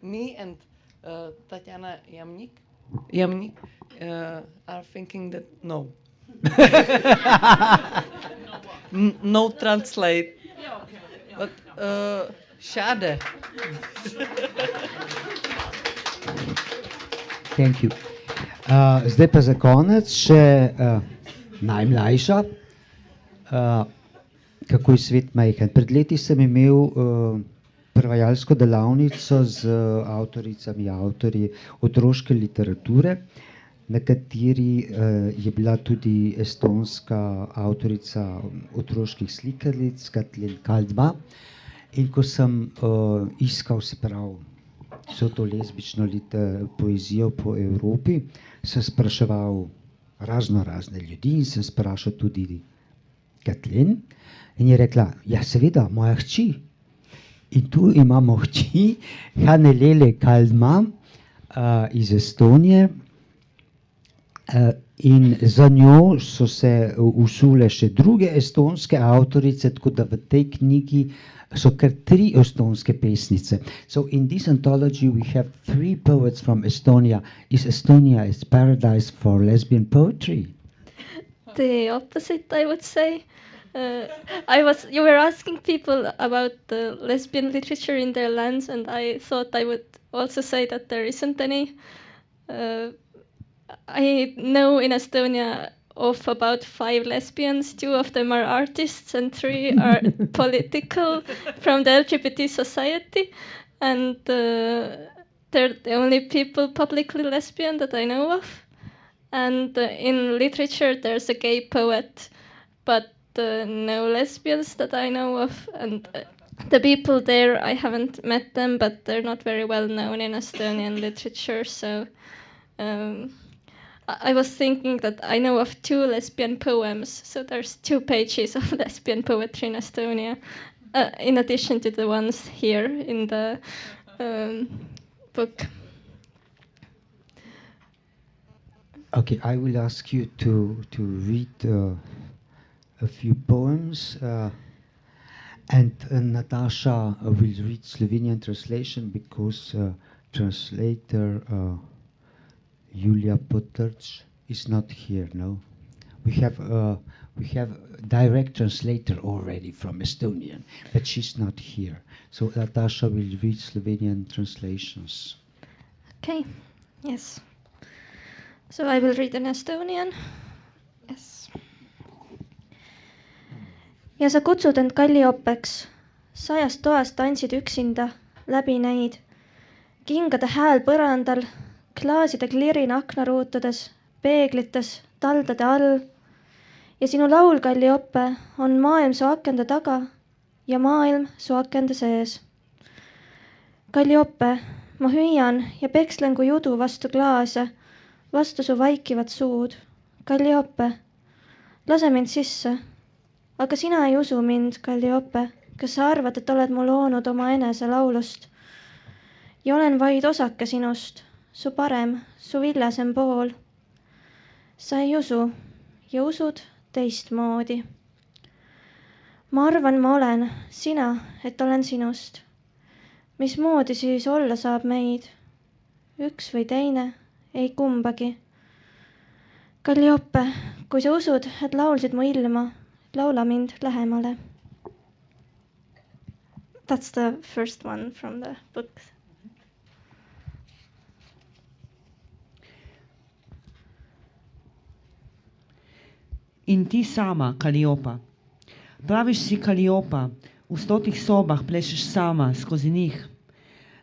Me and Tatiana Jamnik are thinking that no. No translate. But schade. Thank you. Zdaj pa za konec še najmlajša. Kako je svet majhen. Pred leti sem imel prevajalsko delavnico z avtoricami, avtorji otroške literature, na kateri je bila tudi estonska avtorica otroških slikanic Katlin Kaldma. In ko sem iskal, se pravi, vso to lezbično poezijo po Evropi, sem spraševal razne ljudi in sem sprašal tudi Katlin. In je rekla, ja seveda, moja hči. In tu imamo hči Hannelele Kaldma iz Estonije. In za njo so se usule še druge estonske avtorice, tako da v tej knjigi so kar 3 estonske pesnice. So in this anthology we have 3 poets from Estonia. Is Estonia a paradise for lesbian poetry? The opposite, I would say. You were asking people about the lesbian literature in their lands, and I thought I would also say that there isn't any. I know in Estonia of about 5 lesbians. 2 of them are artists and 3 are political from the LGBT society. And they're the only people publicly lesbian that I know of. And in literature there's a gay poet, but no lesbians that I know of. And the people there, I haven't met them, but they're not very well known in Estonian literature. So I was thinking that I know of 2 lesbian poems, so there's 2 pages of lesbian poetry in Estonia, in addition to the ones here in the book. Okay, I will ask you to read a few poems, and Natasha will read Slovenian translation because translator Julia Potrč is not here. No, we have direct translator already from Estonian, but she's not here. So Natasha will read Slovenian translations. Okay. Yes. So I will read in Estonian. Yes. Ja sa kutsud end kalliopeks, 100 toas tantsid üksinda läbi neid, kingade hääl põrandal, klaaside klirin aknaruutudes, peeglites, taldade all. Ja sinu laul, kalliope, on maailm su akende taga ja maailm su akende sees. Kalliope, ma hüüan ja pekslen kui judu vastu klaase, vastu su vaikivat suud. Kalliope, lase mind sisse. Aga sina ei usu mind, Kalliope, kas sa arvad, et oled mu loonud oma enese laulust? Ja olen vaid osake sinust, su parem, su villasem pool. Sa ei usu ja usud teistmoodi. Ma arvan, ma olen sina, et olen sinust. Mismoodi siis olla saab meid? Üks või teine, ei kumbagi. Kalliope, kui sa usud, et laulsid mu ilma, laula mind lähemale. That's the first one from the book. In ti sama, Kalliopa. Praviš si Kalliopa, v 100 sobah plešeš sama skozi njih.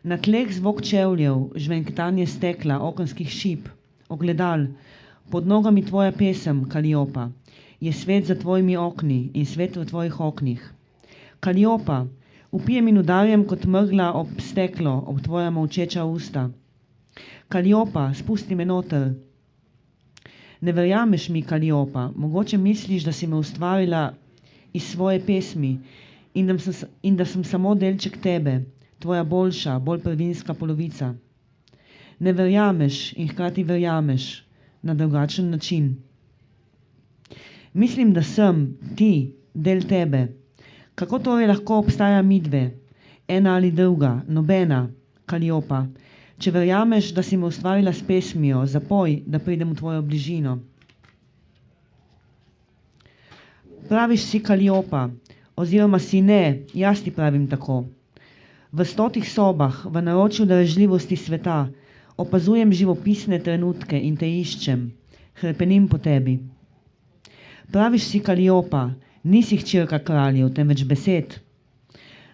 Na tleh zvok čevljev, žvenketanje stekla, okenskih šip, ogledal, pod nogami tvoja pesem, Kalliopa. je svet za tvojimi okni in svet v tvojih oknih. Kaliopa, upijem in udarjam kot mrgla ob steklo, ob tvoja molčeča usta. Kaliopa, spusti me noter. Ne verjameš mi, Kaliopa, mogoče misliš, da si me ustvarila iz svoje pesmi in da sem samo delček tebe, tvoja boljša, bolj prvinska polovica. Ne verjameš in hkrati verjameš na drugačen način. Mislim, da sem, ti, del tebe. Kako torej lahko obstaja midve, ena ali druga, nobena, Kaliopa, če verjameš, da si me ustvarila s pesmijo, zapoj, da pridem v tvojo bližino. Praviš si, Kaliopa, oziroma si ne, jaz ti pravim tako. V 100 sobah, v naročju darežljivosti sveta, opazujem živopisne trenutke in te iščem, hrepenim po tebi. Praviš si, Kaliopa, nisi hčerka kraljev, temveč besed.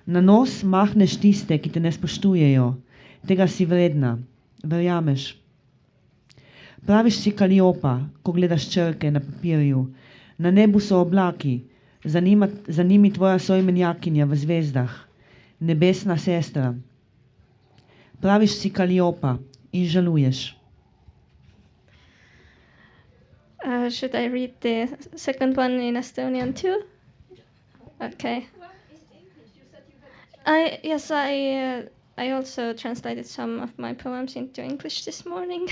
Na nos mahneš tiste, ki te ne spoštujejo, tega si vredna, verjameš. Praviš si, Kaliopa, ko gledaš črke na papirju, na nebu so oblaki, za njimi tvoja soimenjakinja v zvezdah, nebesna sestra. Praviš si, Kaliopa, in žaluješ. Should I read the second one in Estonian too? Okay. I also translated some of my poems into English this morning.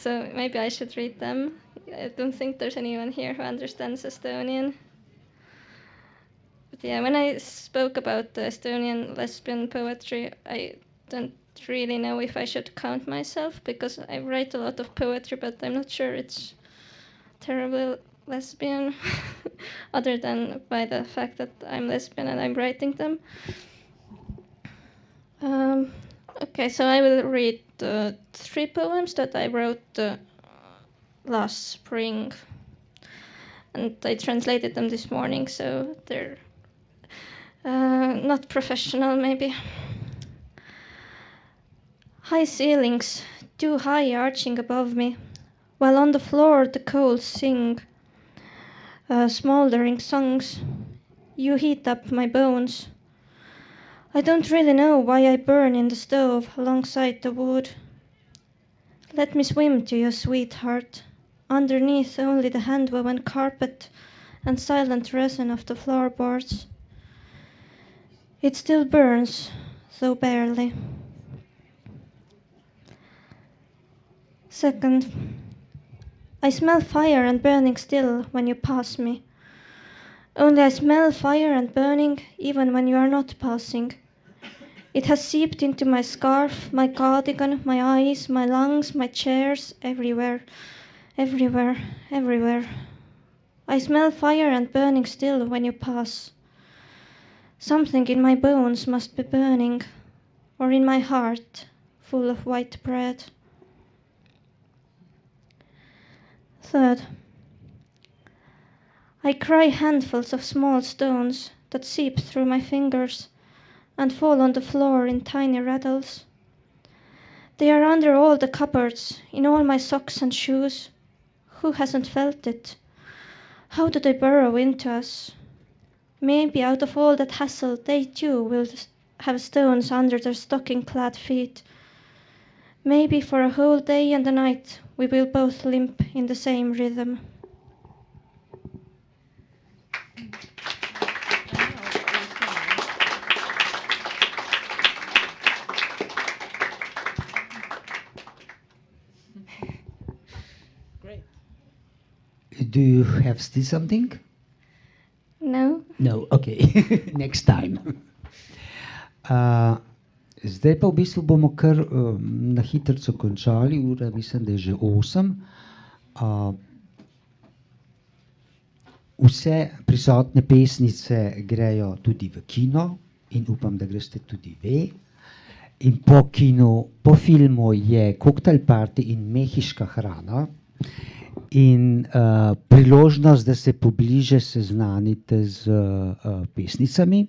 So maybe I should read them. I don't think there's anyone here who understands Estonian. But yeah, when I spoke about the Estonian lesbian poetry, I don't really know if I should count myself, because I write a lot of poetry, but I'm not sure it's terribly lesbian, other than by the fact that I'm lesbian and I'm writing them. Okay, so I will read 3 poems that I wrote last spring, and I translated them this morning, so they're not professional maybe. High ceilings, too high arching above me, while on the floor the coals sing smoldering songs. You heat up my bones. I don't really know why I burn in the stove alongside the wood. Let me swim to your sweetheart, underneath only the hand-woven carpet and silent resin of the floorboards. It still burns, though barely. Second, I smell fire and burning still when you pass me. Only I smell fire and burning even when you are not passing. It has seeped into my scarf, my cardigan, my eyes, my lungs, my chairs, everywhere, everywhere, everywhere. I smell fire and burning still when you pass. Something in my bones must be burning, or in my heart, full of white bread. Third, I cry handfuls of small stones that seep through my fingers and fall on the floor in tiny rattles. They are under all the cupboards, in all my socks and shoes. Who hasn't felt it? How do they burrow into us? Maybe out of all that hassle, they too will have stones under their stocking-clad feet. Maybe for a whole day and a night we will both limp in the same rhythm. Do you have still something? No. No, okay. Next time. Zdaj pa v bistvu bomo kar na hitrico končali, ura mislim, da je že 8. Vse prisotne pesnice grejo tudi v kino in upam, da greste tudi ve. In po kinu, po filmu je koktajl party in mehiška hrana. In priložnost, da se pobliže seznanite z pesnicami.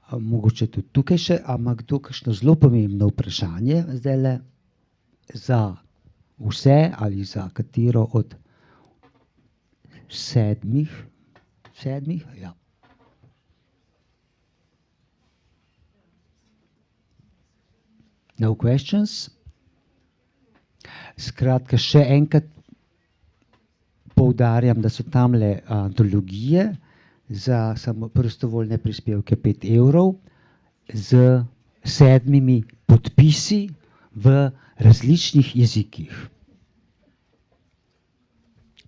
Mogoče tudi tukaj še, a ima kdo kakšno zelo pomembno vprašanje zdajle za vse ali za katero od sedmih, ja. No questions? Skratka, še enkrat poudarjam, da so tamle antologije za samo prostovoljne prispevke 5 evrov z 7 podpisi v različnih jezikih.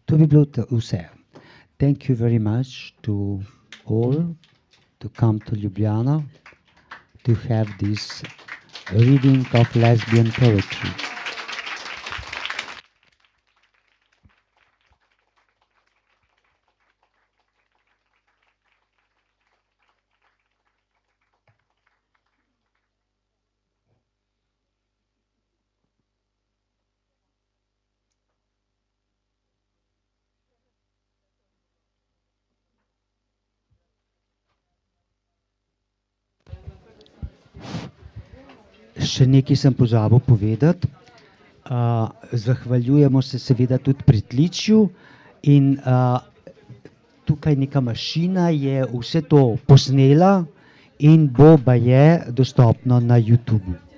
To bi bilo vse. Thank you very much to all to come to Ljubljana to have this reading of lesbian poetry. Še nekaj sem pozabil povedati. Zahvaljujemo se seveda tudi pritličju in tukaj neka mašina je vse to posnela in bo baje dostopno na YouTubu.